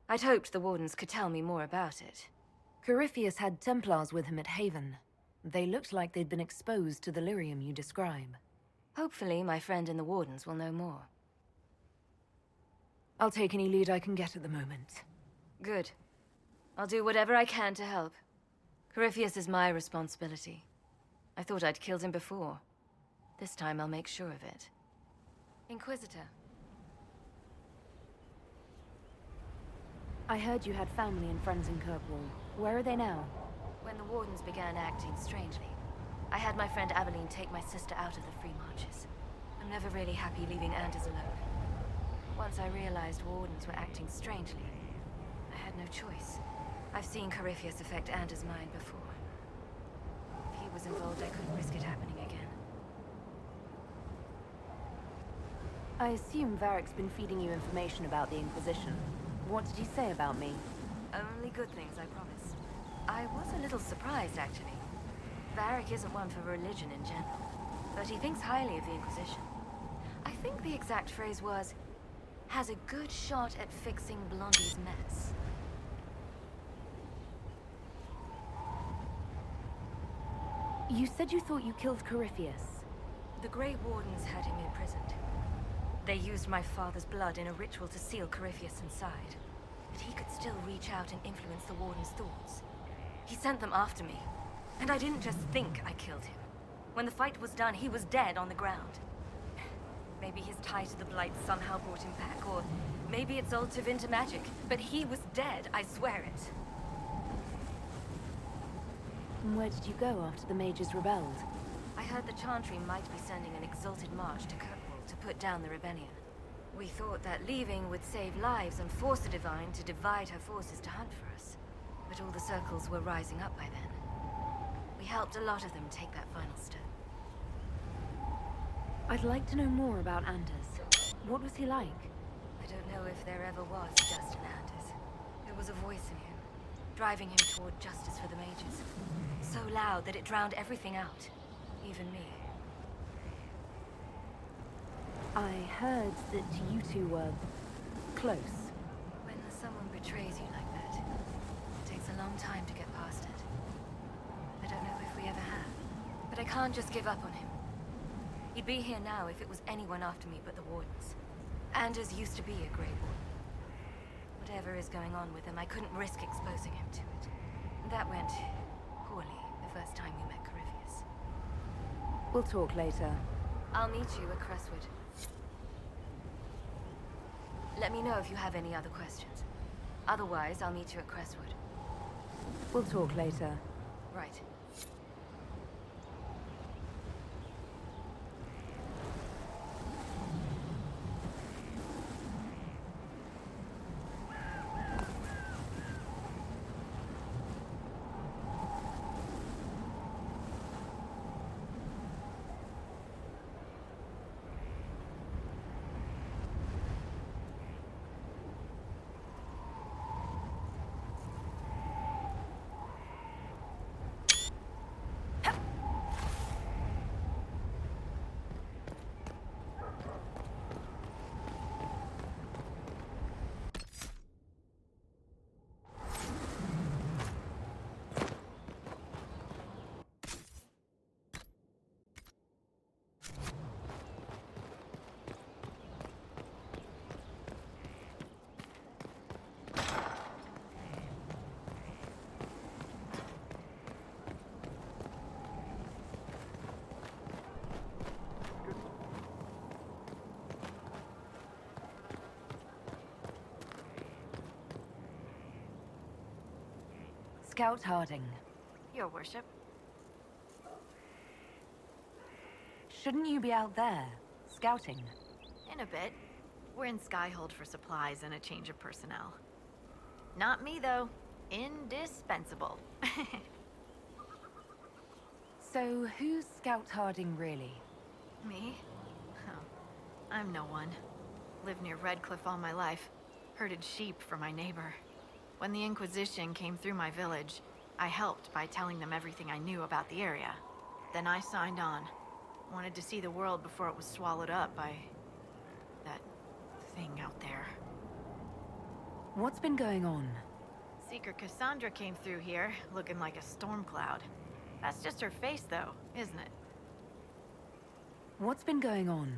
I'd hoped the Wardens could tell me more about it. Corypheus had Templars with him at Haven. They looked like they'd been exposed to the lyrium you describe. Hopefully, my friend in the Wardens will know more. I'll take any lead I can get at the moment. Good. I'll do whatever I can to help. Corypheus is my responsibility. I thought I'd killed him before. This time I'll make sure of it. Inquisitor. I heard you had family and friends in Kirkwall. Where are they now? When the Wardens began acting strangely, I had my friend Aveline take my sister out of the Free Marches. I'm never really happy leaving Anders alone. Once I realized Wardens were acting strangely, I had no choice. I've seen Corypheus affect Anders' mind before. If he was involved, I couldn't risk it happening again. I assume Varric's been feeding you information about the Inquisition. What did he say about me? Only good things, I promise. I was a little surprised, actually. Varric isn't one for religion in general, but he thinks highly of the Inquisition. I think the exact phrase was, has a good shot at fixing Blondie's mess. You said you thought you killed Corypheus. The Grey Wardens had him imprisoned. They used my father's blood in a ritual to seal Corypheus inside. But he could still reach out and influence the Warden's thoughts. He sent them after me. And I didn't just think I killed him. When the fight was done, he was dead on the ground. Maybe his tie to the Blight somehow brought him back, or maybe it's all to Vinter magic. But he was dead, I swear it. And where did you go after the mages rebelled? I heard the Chantry might be sending an exalted march to Kirkwall to put down the rebellion. We thought that leaving would save lives and force the Divine to divide her forces to hunt for us. But all the circles were rising up by then. We helped a lot of them take that final step. I'd like to know more about Anders. What was he like? I don't know if there ever was just an Anders. There was a voice in him, driving him toward justice for the mages. So loud that it drowned everything out, even me. I heard that you two were close. When someone betrays you like that, it takes a long time to get past it. I don't know if we ever have, but I can't just give up on him. He'd be here now if it was anyone after me but the Wardens. Anders used to be a Grey Warden. Whatever is going on with him, I couldn't risk exposing him to it. That went poorly the first time we met Corypheus. We'll talk later. I'll meet you at Crestwood. Let me know if you have any other questions. Otherwise, I'll meet you at Crestwood. We'll talk later. Right. Scout Harding. Your worship. Shouldn't you be out there, scouting? In a bit. We're in Skyhold for supplies and a change of personnel. Not me, though. Indispensable. So, who's Scout Harding really? Me? Oh, I'm no one. Lived near Redcliffe all my life. Herded sheep for my neighbor. When the Inquisition came through my village, I helped by telling them everything I knew about the area. Then I signed on. Wanted to see the world before it was swallowed up by... that thing out there. What's been going on? Seeker Cassandra came through here, looking like a storm cloud. That's just her face, though, isn't it? What's been going on?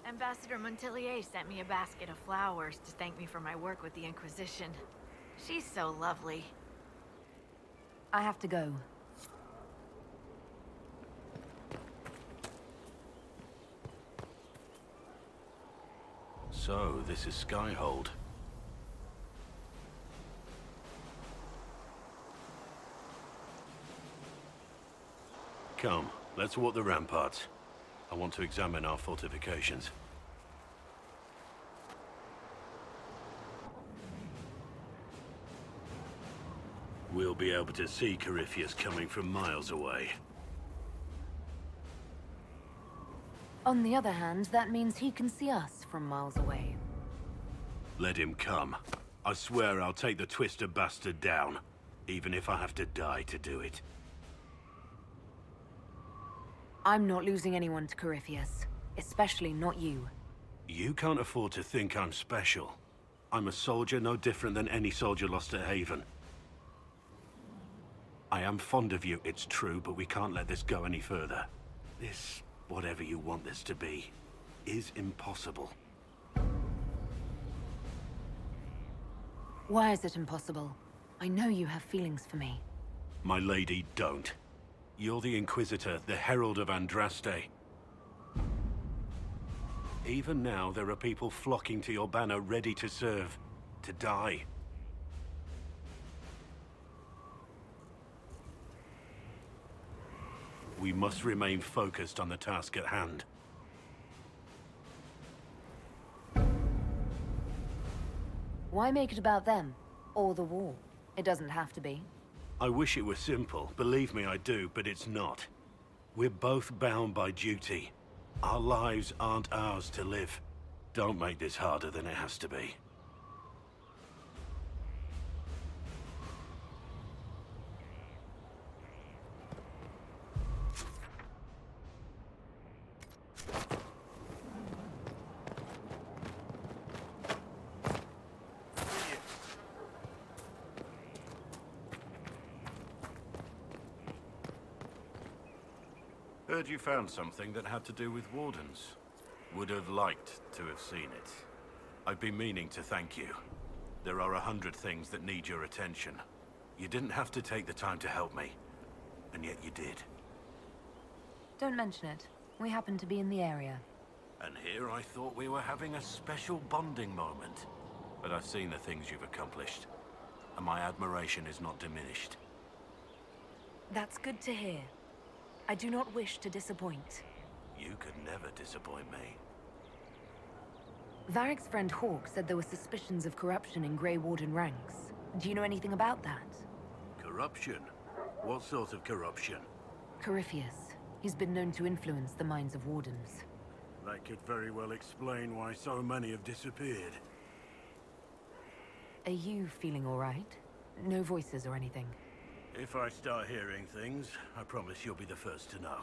Ambassador Montelier sent me a basket of flowers to thank me for my work with the Inquisition. She's so lovely. I have to go. So, this is Skyhold. Come, let's walk the ramparts. I want to examine our fortifications. We'll be able to see Corypheus coming from miles away. On the other hand, that means he can see us from miles away. Let him come. I swear I'll take the Twister bastard down, even if I have to die to do it. I'm not losing anyone to Corypheus. Especially not you. You can't afford to think I'm special. I'm a soldier no different than any soldier lost at Haven. I am fond of you, it's true, but we can't let this go any further. This, whatever you want this to be, is impossible. Why is it impossible? I know you have feelings for me. My lady, don't. You're the Inquisitor, the Herald of Andraste. Even now, there are people flocking to your banner ready to serve, to die. We must remain focused on the task at hand. Why make it about them? Or the war? It doesn't have to be. I wish it were simple, believe me I do, but it's not. We're both bound by duty. Our lives aren't ours to live. Don't make this harder than it has to be. Heard you found something that had to do with Wardens. Would have liked to have seen it. I've been meaning to thank you. There are 100 things that need your attention. You didn't have to take the time to help me, and yet you did. Don't mention it. We happen to be in the area. And here I thought we were having a special bonding moment. But I've seen the things you've accomplished, and my admiration is not diminished. That's good to hear. I do not wish to disappoint. You could never disappoint me. Varric's friend Hawk said there were suspicions of corruption in Grey Warden ranks. Do you know anything about that? Corruption? What sort of corruption? Corypheus. He's been known to influence the minds of Wardens. That could very well explain why so many have disappeared. Are you feeling all right? No voices or anything? If I start hearing things, I promise you'll be the first to know.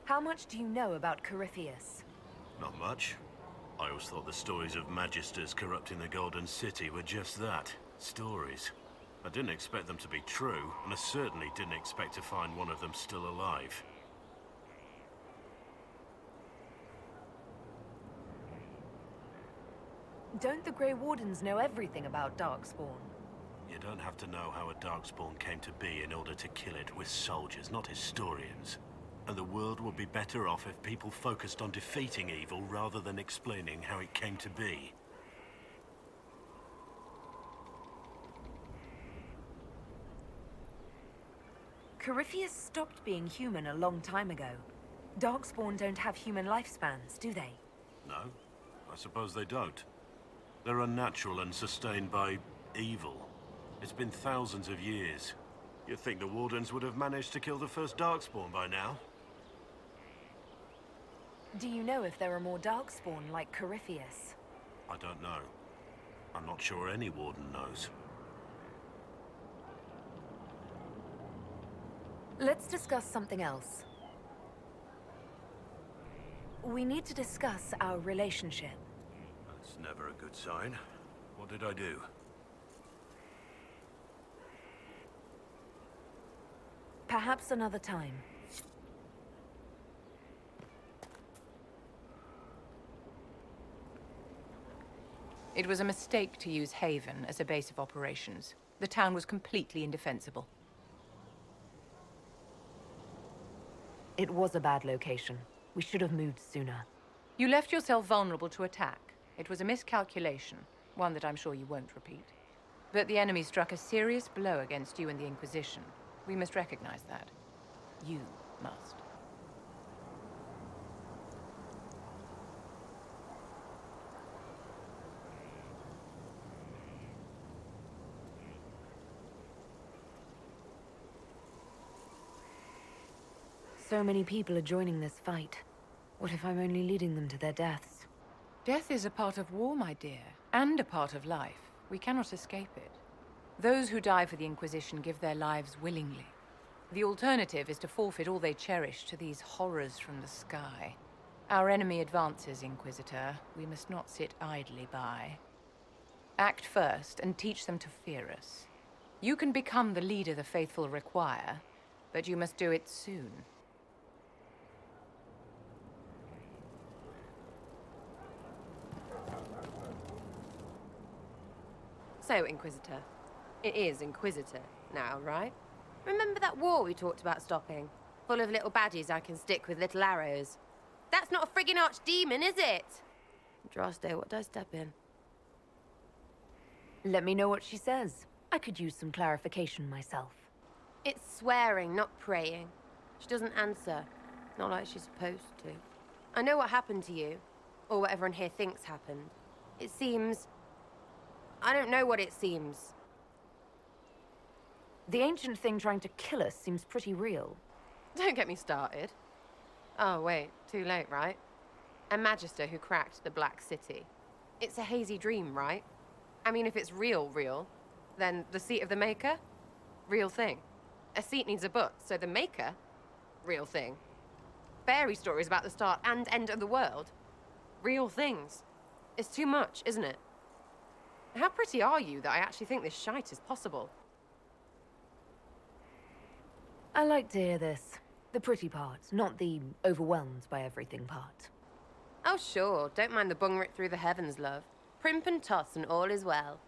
How much do you know about Corypheus? Not much. I always thought the stories of Magisters corrupting the Golden City were just that, stories. I didn't expect them to be true, and I certainly didn't expect to find one of them still alive. Don't the Grey Wardens know everything about Darkspawn? You don't have to know how a Darkspawn came to be in order to kill it. We're soldiers, not historians. And the world would be better off if people focused on defeating evil rather than explaining how it came to be. Corypheus stopped being human a long time ago. Darkspawn don't have human lifespans, do they? No, I suppose they don't. They're unnatural and sustained by evil. It's been thousands of years. You'd think the Wardens would have managed to kill the first Darkspawn by now. Do you know if there are more Darkspawn like Corypheus? I don't know. I'm not sure any Warden knows. Let's discuss something else. We need to discuss our relationship. That's never a good sign. What did I do? Perhaps another time. It was a mistake to use Haven as a base of operations. The town was completely indefensible. It was a bad location. We should have moved sooner. You left yourself vulnerable to attack. It was a miscalculation, one that I'm sure you won't repeat. But the enemy struck a serious blow against you and the Inquisition. We must recognize that. You must. So many people are joining this fight. What if I'm only leading them to their deaths? Death is a part of war, my dear, and a part of life. We cannot escape it. Those who die for the Inquisition give their lives willingly. The alternative is to forfeit all they cherish to these horrors from the sky. Our enemy advances, Inquisitor. We must not sit idly by. Act first and teach them to fear us. You can become the leader the faithful require, but you must do it soon. So, Inquisitor. It is Inquisitor now, right? Remember that war we talked about stopping? Full of little baddies I can stick with little arrows. That's not a friggin' archdemon, is it? Droste, what did I step in? Let me know what she says. I could use some clarification myself. It's swearing, not praying. She doesn't answer. Not like she's supposed to. I know what happened to you. Or what everyone here thinks happened. It seems... I don't know what it seems. The ancient thing trying to kill us seems pretty real. Don't get me started. Oh, wait. Too late, right? A Magister who cracked the Black City. It's a hazy dream, right? I mean, if it's real, then the seat of the Maker? Real thing. A seat needs a butt, so the Maker? Real thing. Fairy stories about the start and end of the world? Real things. It's too much, isn't it? How pretty are you that I actually think this shite is possible? I like to hear this. The pretty part, not the overwhelmed by everything part. Oh, sure. Don't mind the bung ripped through the heavens, love. Primp and toss and all is well.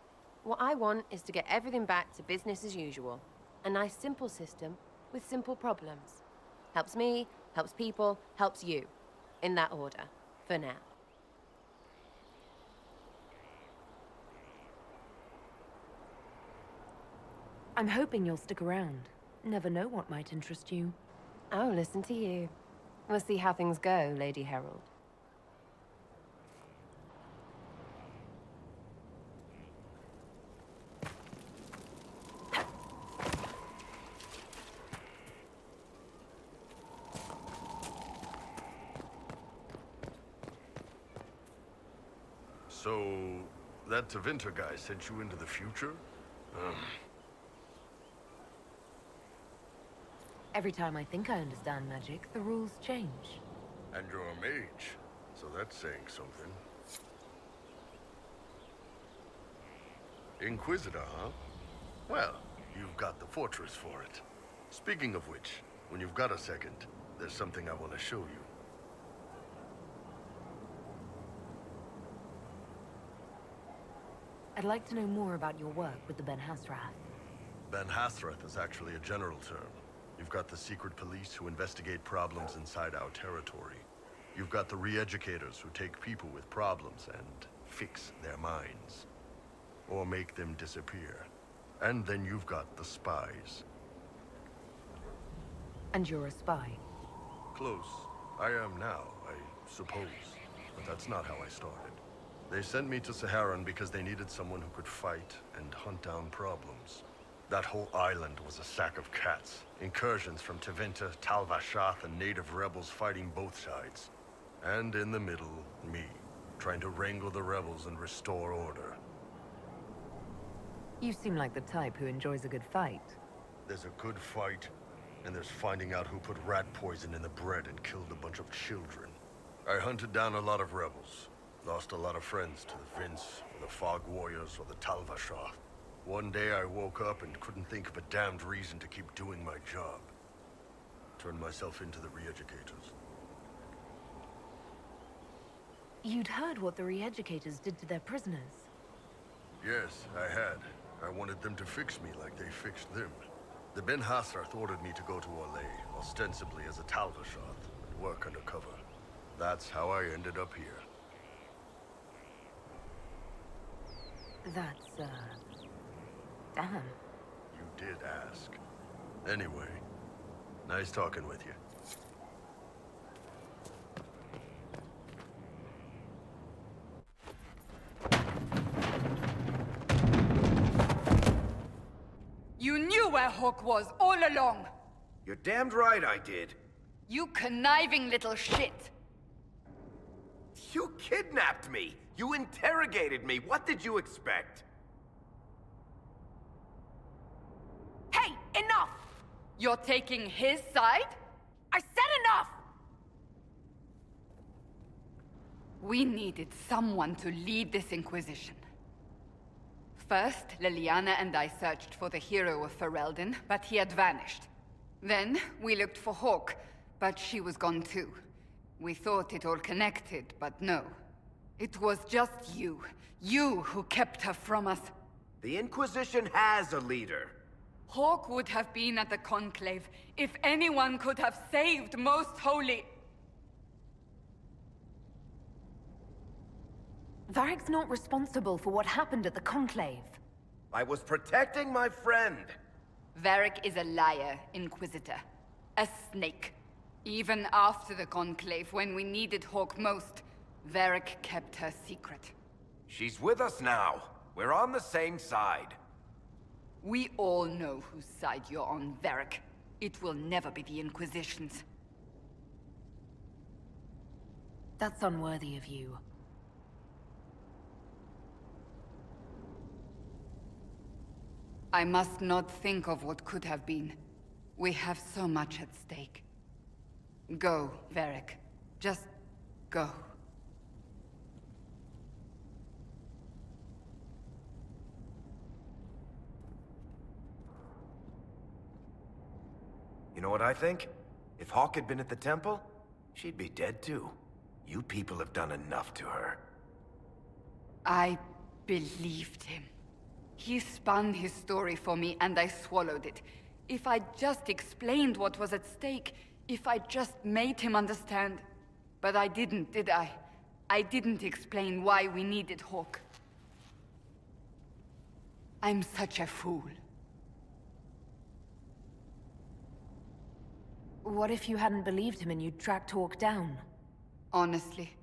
What I want is to get everything back to business as usual. A nice, simple system with simple problems. Helps me, helps people, helps you. In that order. For now. I'm hoping you'll stick around. Never know what might interest you. Oh, listen to you. We'll see how things go, Lady Herald. So, that Tevinter guy sent you into the future? Every time I think I understand magic, the rules change. And you're a mage, so that's saying something. Inquisitor, huh? Well, you've got the fortress for it. Speaking of which, when you've got a second, there's something I want to show you. I'd like to know more about your work with the Ben Hasrath. Ben Hasrath is actually a general term. You've got the secret police who investigate problems inside our territory. You've got the re-educators who take people with problems and fix their minds. Or make them disappear. And then you've got the spies. And you're a spy? Close. I am now, I suppose. But that's not how I started. They sent me to Saharan because they needed someone who could fight and hunt down problems. That whole island was a sack of cats. Incursions from Tevinter, Tal Vashath, and native rebels fighting both sides. And in the middle, me, trying to wrangle the rebels and restore order. You seem like the type who enjoys a good fight. There's a good fight, and there's finding out who put rat poison in the bread and killed a bunch of children. I hunted down a lot of rebels. Lost a lot of friends to the Vince, or the Fog Warriors, or the Tal Vashath. One day I woke up and couldn't think of a damned reason to keep doing my job. Turned myself into the re-educators. You'd heard what the re-educators did to their prisoners. Yes, I had. I wanted them to fix me like they fixed them. The Ben Hassarth ordered me to go to Orlais, ostensibly as a Tal Vashath, and work undercover. That's how I ended up here. That's, damn. You did ask. Anyway, nice talking with you. You knew where Hawk was all along! You're damned right I did. You conniving little shit! You kidnapped me! You interrogated me! What did you expect? Hey, enough! You're taking his side? I said enough! We needed someone to lead this Inquisition. First, Liliana and I searched for the hero of Ferelden, but he had vanished. Then, we looked for Hawk, but she was gone too. We thought it all connected, but no. It was just you. You who kept her from us. The Inquisition has a leader. Hawk would have been at the Conclave if anyone could have saved Most Holy. Varric's not responsible for what happened at the Conclave. I was protecting my friend. Varric is a liar, Inquisitor. A snake. Even after the Conclave, when we needed Hawk most, Varric kept her secret. She's with us now. We're on the same side. We all know whose side you're on, Varric. It will never be the Inquisition's. That's unworthy of you. I must not think of what could have been. We have so much at stake. Go, Varric. Just go. You know what I think? If Hawk had been at the temple, she'd be dead too. You people have done enough to her. I believed him. He spun his story for me, and I swallowed it. If I just explained what was at stake, if I just made him understand. But I didn't, did I? I didn't explain why we needed Hawk. I'm such a fool. What if you hadn't believed him and you'd tracked Hawk down? Honestly,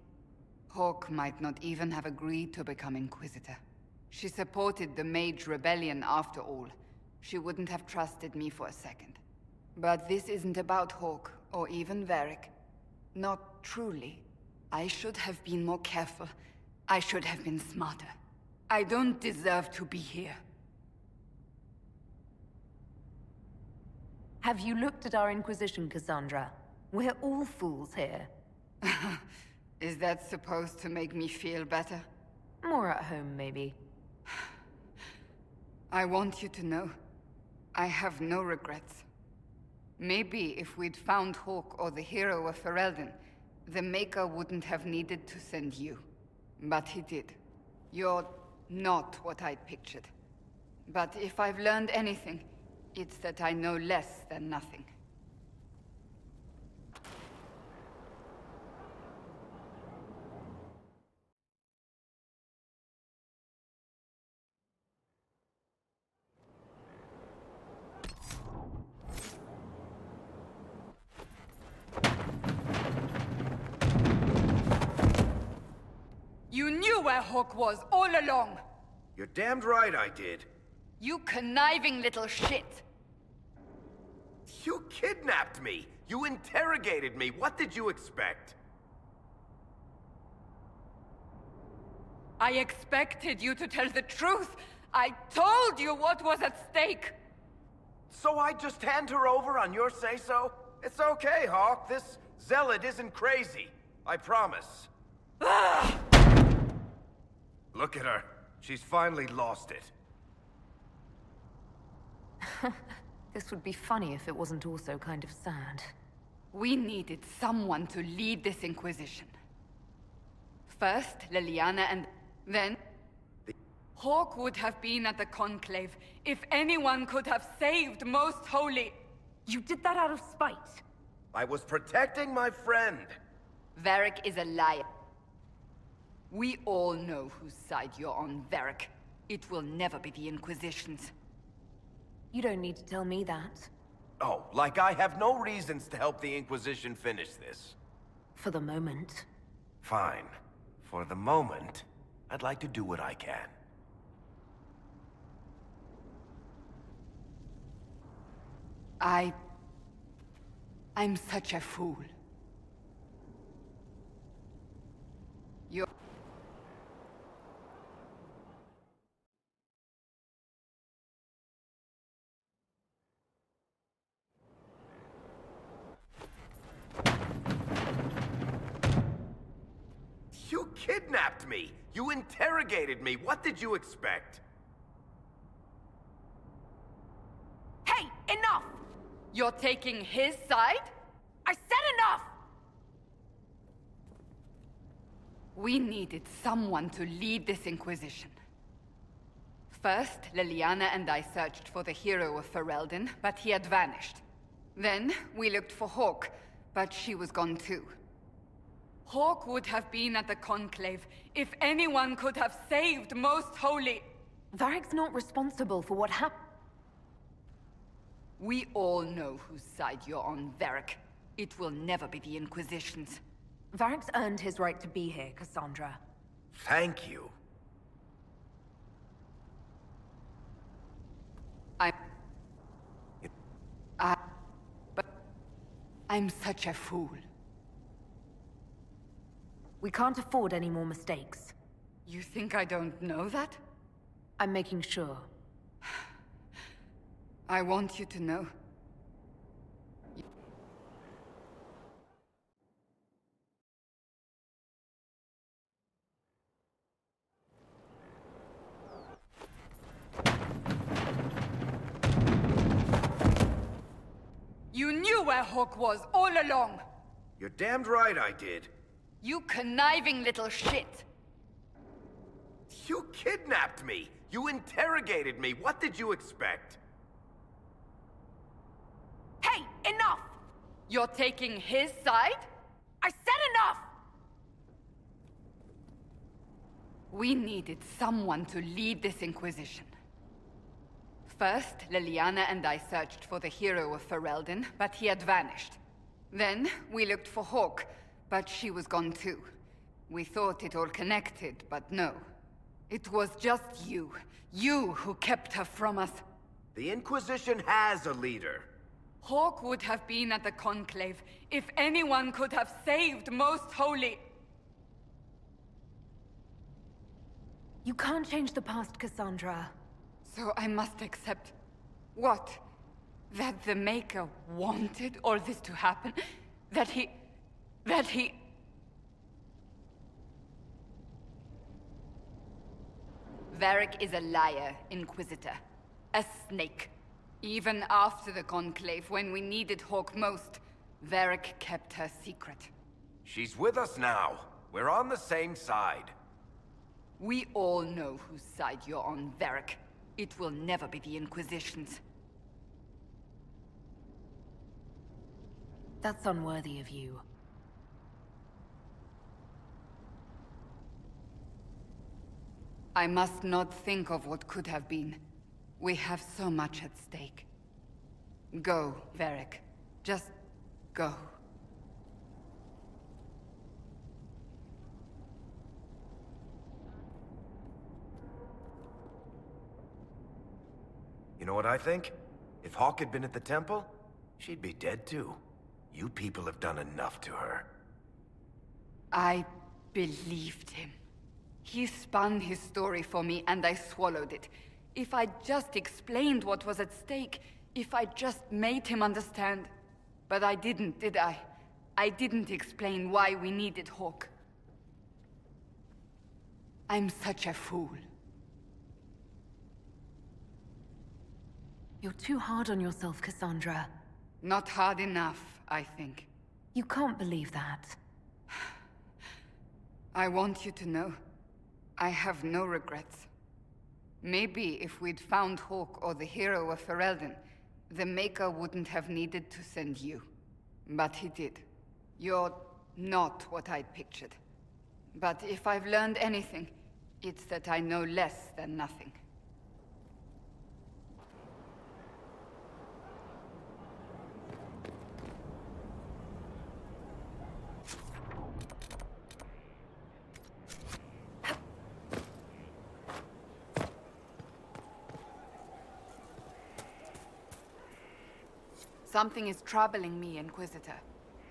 Hawk might not even have agreed to become Inquisitor. She supported the Mage Rebellion after all. She wouldn't have trusted me for a second. But this isn't about Hawk, or even Varric. Not truly. I should have been more careful. I should have been smarter. I don't deserve to be here. Have you looked at our Inquisition, Cassandra? We're all fools here. Is that supposed to make me feel better? More at home, maybe. I want you to know, I have no regrets. Maybe if we'd found Hawk or the hero of Ferelden, the Maker wouldn't have needed to send you. But he did. You're not what I'd pictured. But if I've learned anything, it's that I know less than nothing. where Hawk was all along! You're damned right I did. You conniving little shit! You kidnapped me! You interrogated me! What did you expect? I expected you to tell the truth! I told you what was at stake! So I just hand her over on your say-so? It's okay, Hawk. This zealot isn't crazy. I promise. Look at her. She's finally lost it. This would be funny if it wasn't also kind of sad. We needed someone to lead this Inquisition. First, Liliana, and then... Hawk would have been at the Conclave if anyone could have saved Most Holy... You did that out of spite. I was protecting my friend. Varric is a liar. We all know whose side you're on, Varric. It will never be the Inquisition's. You don't need to tell me that. Oh, like I have no reasons to help the Inquisition finish this. For the moment. Fine. For the moment, I'd like to do what I can. I'm such a fool. You're... You kidnapped me! You interrogated me! What did you expect? Hey, enough! You're taking his side? I said enough! We needed someone to lead this Inquisition. First, Liliana and I searched for the hero of Ferelden, but he had vanished. Then, we looked for Hawk, but she was gone too. Hawk would have been at the Conclave if anyone could have saved Most Holy... Varric's not responsible for what happened. We all know whose side you're on, Varric. It will never be the Inquisition's. Varric's earned his right to be here, Cassandra. Thank you. But I'm such a fool. We can't afford any more mistakes. You think I don't know that? I'm making sure. I want you to know. You knew where Hawk was all along! You're damned right I did. You conniving little shit! You kidnapped me! You interrogated me! What did you expect? Hey, enough! You're taking his side? I said enough! We needed someone to lead this Inquisition. First, Liliana and I searched for the hero of Ferelden, but he had vanished. Then, we looked for Hawk, but she was gone too. We thought it all connected, but no. It was just you. You who kept her from us. The Inquisition has a leader. Hawk would have been at the Conclave if anyone could have saved Most Holy... You can't change the past, Cassandra. So I must accept... what? That the Maker wanted all this to happen? That he... Varric is a liar, Inquisitor. A snake. Even after the Conclave, when we needed Hawk most, Varric kept her secret. She's with us now. We're on the same side. We all know whose side you're on, Varric. It will never be the Inquisition's. That's unworthy of you. I must not think of what could have been. We have so much at stake. Go, Varric. Just go. know what I think? If Hawk had been at the temple, she'd be dead too. You people have done enough to her. I believed him. He spun his story for me, and I swallowed it. If I just explained what was at stake, if I just made him understand. But I didn't, did I? I didn't explain why we needed Hawk. I'm such a fool. You're too hard on yourself, Cassandra. Not hard enough, I think. You can't believe that. I want you to know, I have no regrets. Maybe if we'd found Hawk or the hero of Ferelden, the Maker wouldn't have needed to send you. But he did. You're not what I'd pictured. But if I've learned anything, it's that I know less than nothing. Something is troubling me, Inquisitor.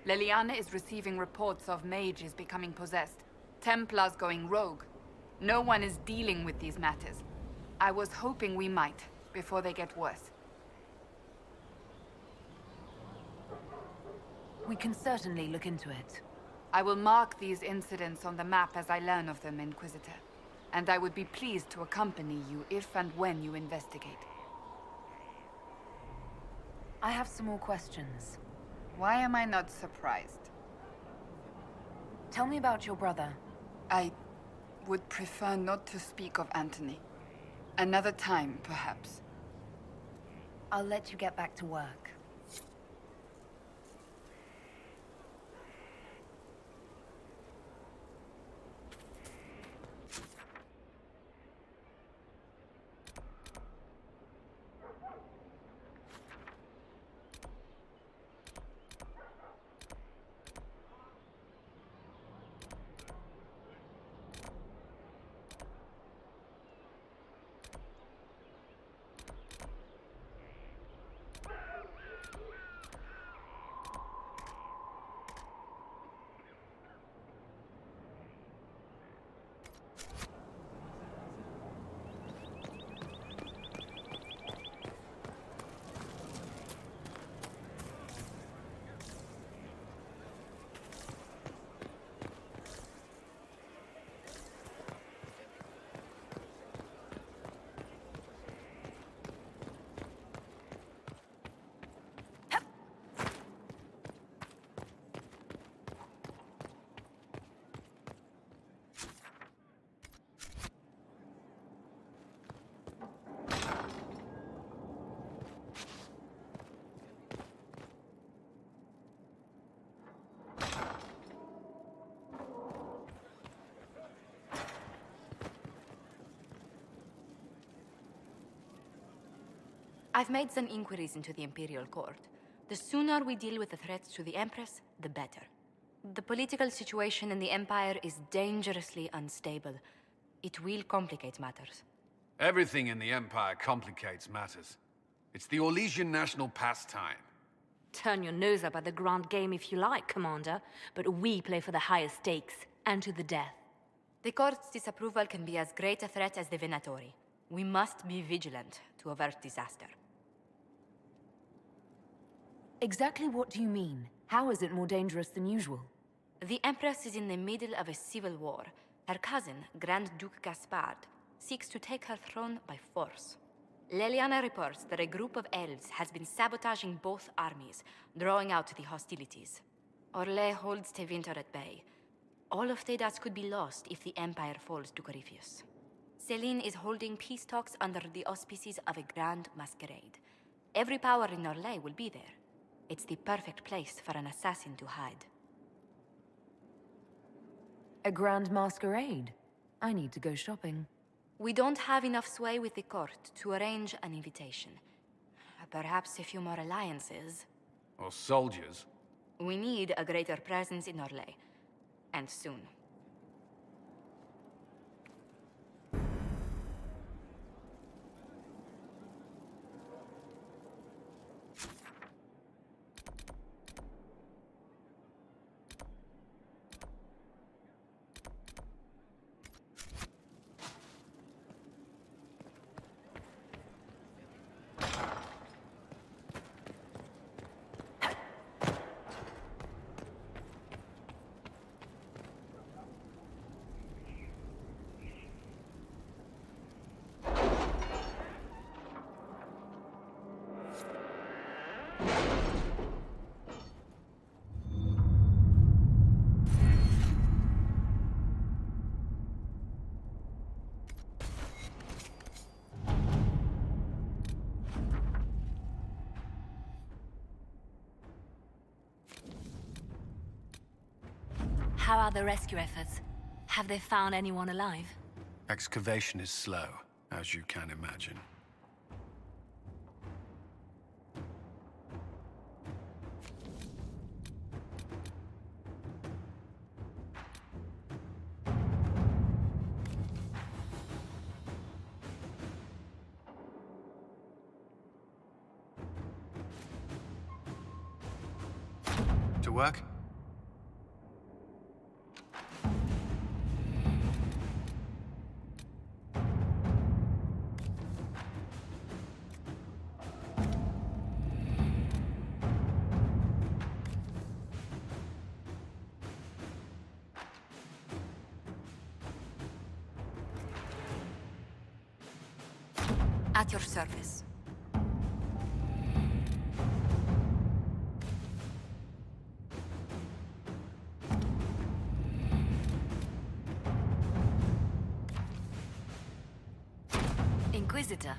Leliana is receiving reports of mages becoming possessed, Templars going rogue. No one is dealing with these matters. I was hoping we might, before they get worse. We can certainly look into it. I will mark these incidents on the map as I learn of them, Inquisitor. And I would be pleased to accompany you if and when you investigate. I have some more questions. Why am I not surprised? Tell me about your brother. I would prefer not to speak of Anthony. Another time, perhaps. I'll let you get back to work. I've made some inquiries into the Imperial Court. The sooner we deal with the threats to the Empress, the better. The political situation in the Empire is dangerously unstable. It will complicate matters. Everything in the Empire complicates matters. It's the Orlesian national pastime. Turn your nose up at the grand game if you like, Commander, but we play for the highest stakes, and to the death. The Court's disapproval can be as great a threat as the Venatori. We must be vigilant to avert disaster. Exactly what do you mean? How is it more dangerous than usual? The Empress is in the middle of a civil war. Her cousin, Grand Duke Gaspard, seeks to take her throne by force. Leliana reports that a group of elves has been sabotaging both armies, drawing out the hostilities. Orlais holds Tevinter at bay. All of Thedas could be lost if the Empire falls to Corypheus. Celine is holding peace talks under the auspices of a grand masquerade. Every power in Orlais will be there. It's the perfect place for an assassin to hide. A grand masquerade? I need to go shopping. We don't have enough sway with the court to arrange an invitation. Perhaps a few more alliances. Or soldiers. We need a greater presence in Orlais. And soon. How are the rescue efforts? Have they found anyone alive? Excavation is slow, as you can imagine. To work? At your service. Inquisitor.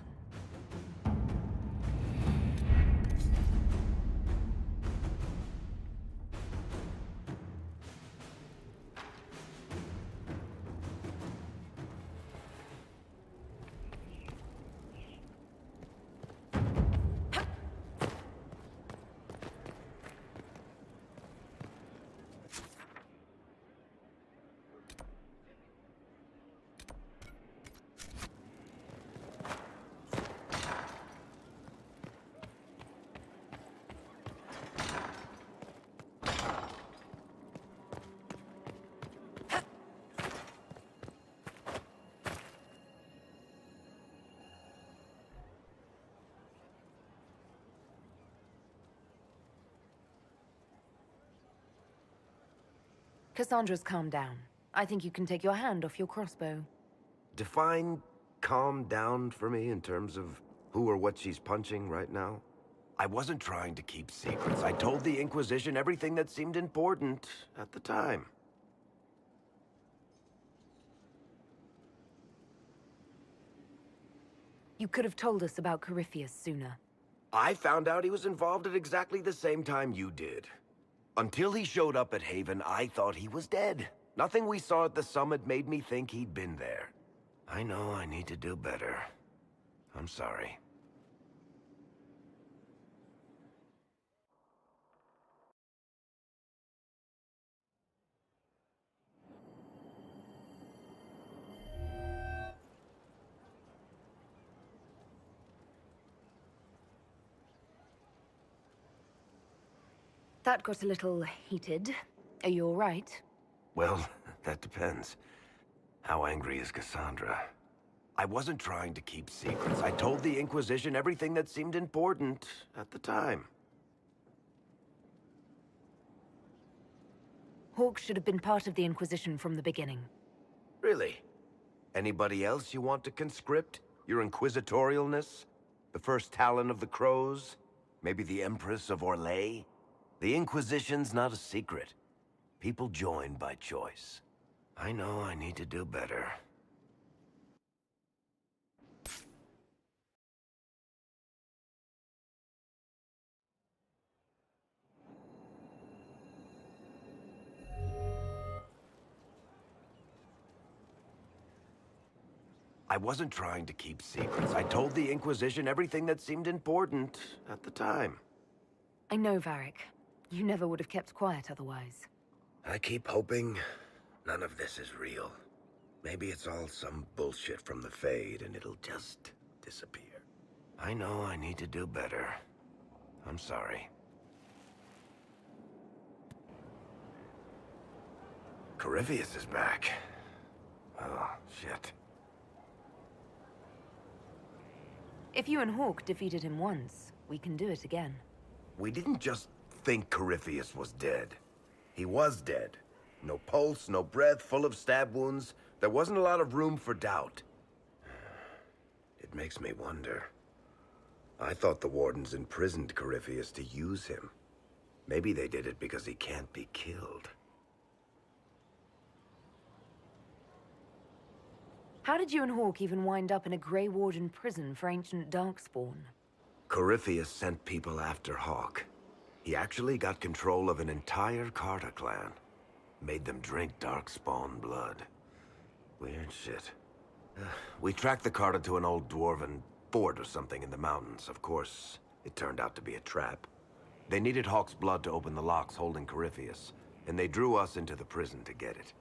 Cassandra's calmed down. I think you can take your hand off your crossbow. Define calm down for me in terms of who or what she's punching right now. I wasn't trying to keep secrets. I told the Inquisition everything that seemed important at the time. You could have told us about Corypheus sooner. I found out he was involved at exactly the same time you did. Until he showed up at Haven, I thought he was dead. Nothing we saw at the summit made me think he'd been there. I know I need to do better. I'm sorry. That got a little heated. Are you all right? Well, that depends. How angry is Cassandra? I wasn't trying to keep secrets. I told the Inquisition everything that seemed important at the time. Hawke should have been part of the Inquisition from the beginning. Really? Anybody else you want to conscript? Your inquisitorialness? The first Talon of the Crows? Maybe the Empress of Orlais? The Inquisition's not a secret. People join by choice. I know I need to do better. I wasn't trying to keep secrets. I told the Inquisition everything that seemed important at the time. I know, Varric. You never would have kept quiet otherwise. I keep hoping none of this is real. Maybe it's all some bullshit from the Fade and it'll just disappear. I know I need to do better. I'm sorry. Corypheus is back. Oh, shit. If you and Hawke defeated him once, we can do it again. We didn't just think Corypheus was dead. He was dead. No pulse, no breath, full of stab wounds. There wasn't a lot of room for doubt. It makes me wonder. I thought the Wardens imprisoned Corypheus to use him. Maybe they did it because he can't be killed. How did you and Hawke even wind up in a Grey Warden prison for ancient Darkspawn? Corypheus sent people after Hawke. He actually got control of an entire Carter clan. Made them drink darkspawn blood. Weird shit. We tracked the carter to an old dwarven fort or something in the mountains. Of course, it turned out to be a trap. They needed Hawk's blood to open the locks holding Corypheus, and they drew us into the prison to get it.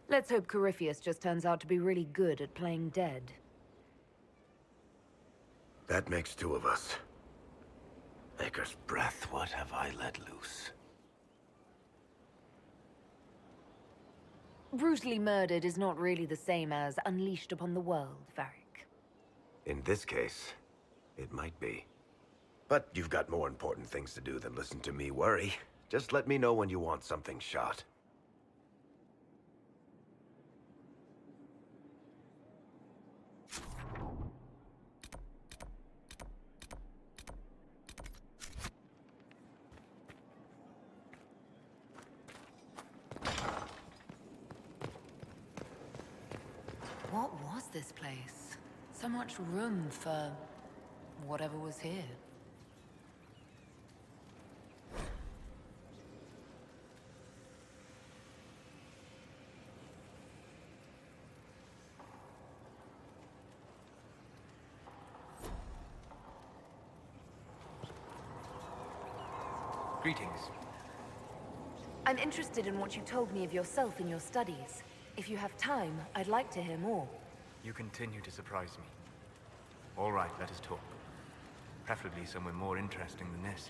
Let's hope Corypheus just turns out to be really good at playing dead. That makes two of us. Maker's breath, what have I let loose? Brutally murdered is not really the same as unleashed upon the world, Varric. In this case, it might be. But you've got more important things to do than listen to me worry. Just let me know when you want something shot. What was this place? So much room for whatever was here. Greetings. I'm interested in what you told me of yourself in your studies. If you have time, I'd like to hear more. You continue to surprise me. All right, let us talk. Preferably somewhere more interesting than this.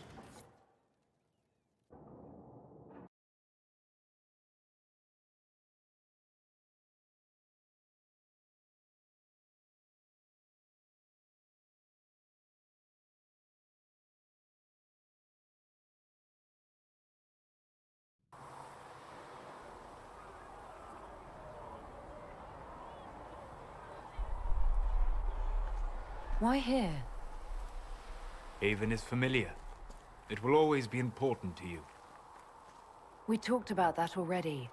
Why here? Haven is familiar. It will always be important to you. We talked about that already.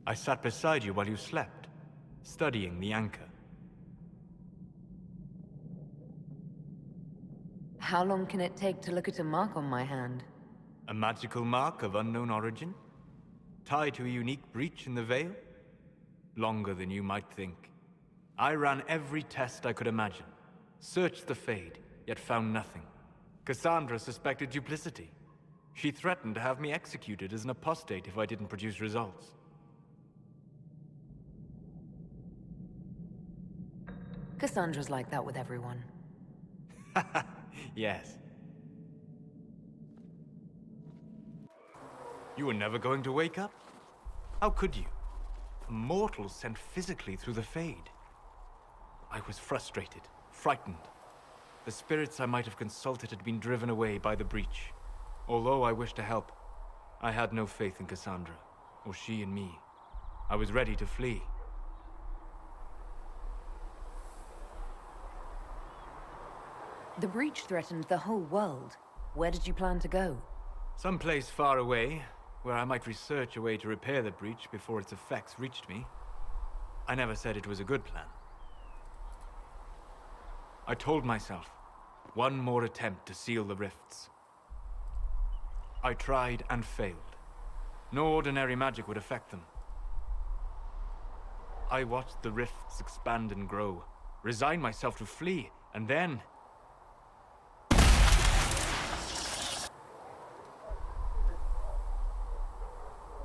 I sat beside you while you slept, studying the anchor. How long can it take to look at a mark on my hand? A magical mark of unknown origin? Tied to a unique breach in the veil? Longer than you might think. I ran every test I could imagine. Searched the Fade, yet found nothing. Cassandra suspected duplicity. She threatened to have me executed as an apostate if I didn't produce results. Cassandra's like that with everyone. Yes. You were never going to wake up? How could you? A mortal sent physically through the Fade. I was frustrated, frightened. The spirits I might have consulted had been driven away by the breach. Although I wished to help, I had no faith in Cassandra, or she in me. I was ready to flee. The breach threatened the whole world. Where did you plan to go? Someplace far away, where I might research a way to repair the breach before its effects reached me. I never said it was a good plan. I told myself, one more attempt to seal the rifts. I tried and failed. No ordinary magic would affect them. I watched the rifts expand and grow, resigned myself to flee, and then...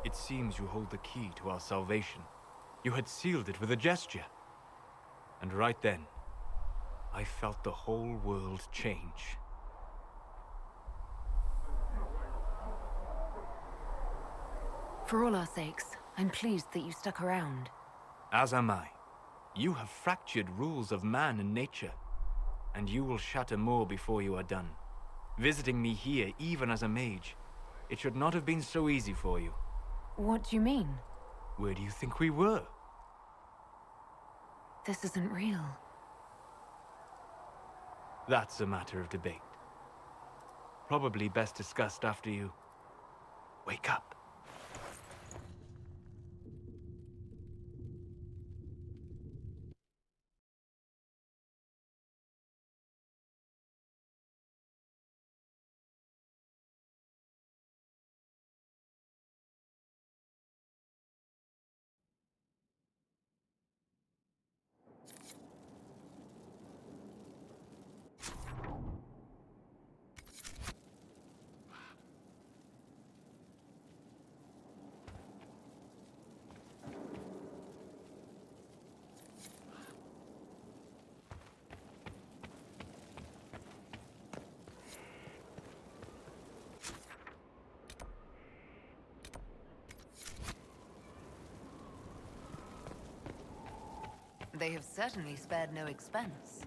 It seems you hold the key to our salvation. You had sealed it with a gesture. And right then, I felt the whole world change. For all our sakes, I'm pleased that you stuck around. As am I. You have fractured rules of man and nature. And you will shatter more before you are done. Visiting me here, even as a mage, it should not have been so easy for you. What do you mean? Where do you think we were? This isn't real. That's a matter of debate. Probably best discussed after you wake up. They have certainly spared no expense.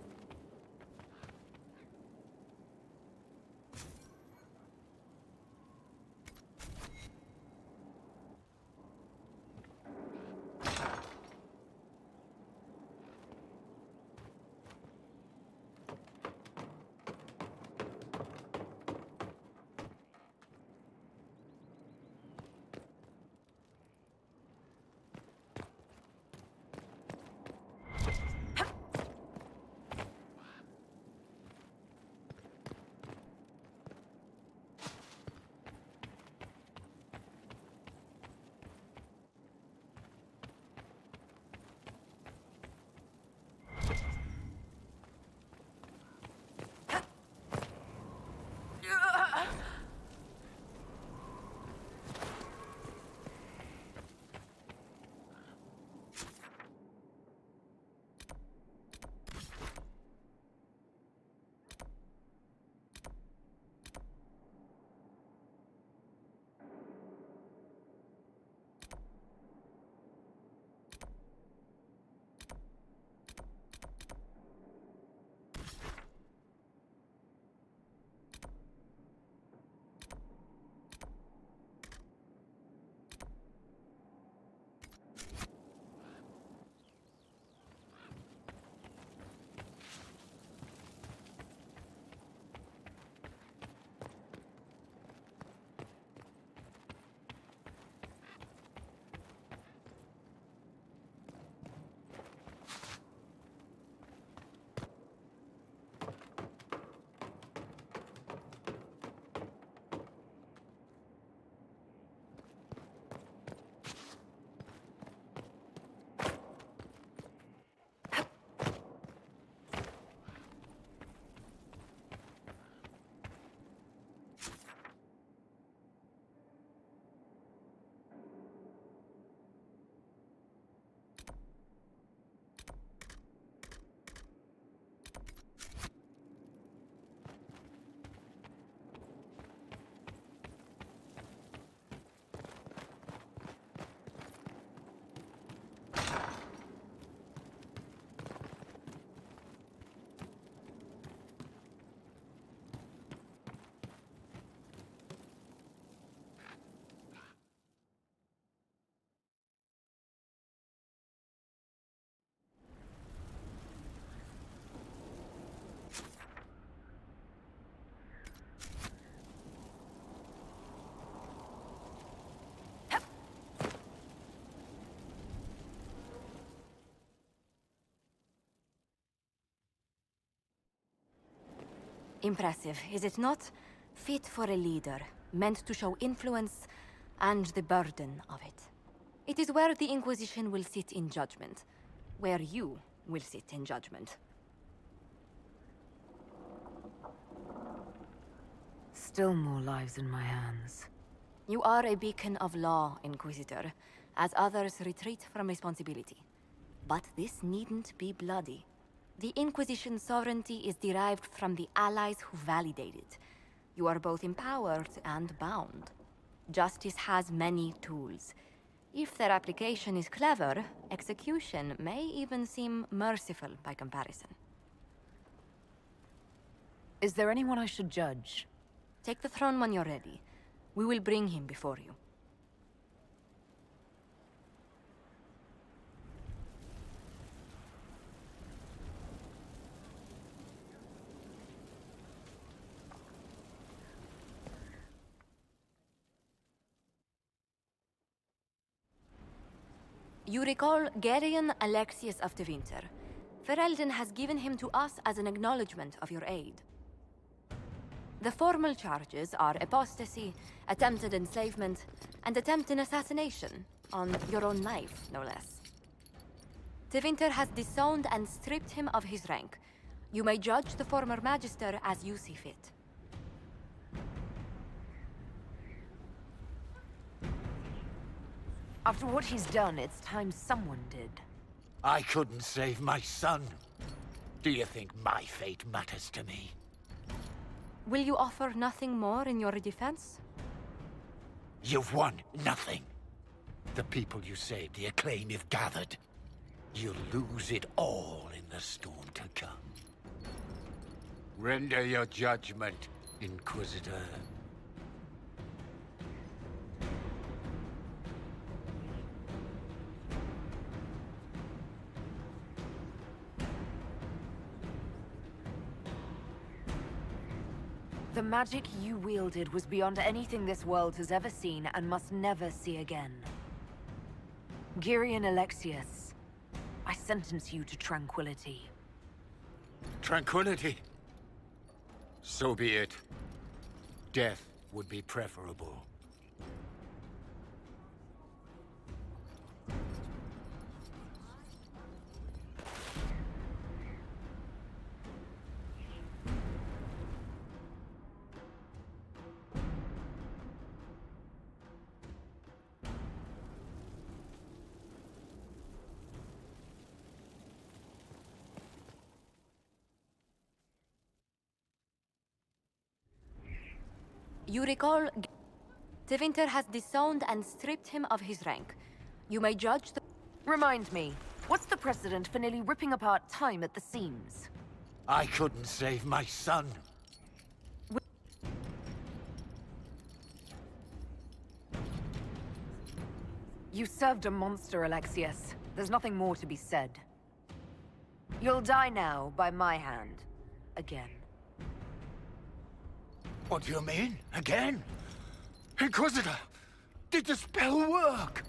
Impressive, is it not? Fit for a leader, meant to show influence and the burden of it. It is where the Inquisition will sit in judgment. Where you will sit in judgment. Still more lives in my hands. You are a beacon of law, Inquisitor, as others retreat from responsibility. But this needn't be bloody. The Inquisition's sovereignty is derived from the allies who validate it. You are both empowered and bound. Justice has many tools. If their application is clever, execution may even seem merciful by comparison. Is there anyone I should judge? Take the throne when you're ready. We will bring him before you. You recall Gerion Alexius of Tevinter. Ferelden has given him to us as an acknowledgement of your aid. The formal charges are apostasy, attempted enslavement, and attempted assassination, on your own life, no less. Tevinter has disowned and stripped him of his rank. You may judge the former Magister as you see fit. After what he's done, it's time someone did. I couldn't save my son. Do you think my fate matters to me? Will you offer nothing more in your defense? You've won nothing. The people you saved, the acclaim you've gathered. You'll lose it all in the storm to come. Render your judgment, Inquisitor. The magic you wielded was beyond anything this world has ever seen and must never see again. Girion Alexius, I sentence you to tranquility. Tranquility? So be it. Death would be preferable. You recall, Tevinter has disowned and stripped him of his rank. You may judge the... Remind me, what's the precedent for nearly ripping apart time at the seams? I couldn't save my son. You served a monster, Alexius. There's nothing more to be said. You'll die now, by my hand. Again. What do you mean? Again? Inquisitor! Did the spell work?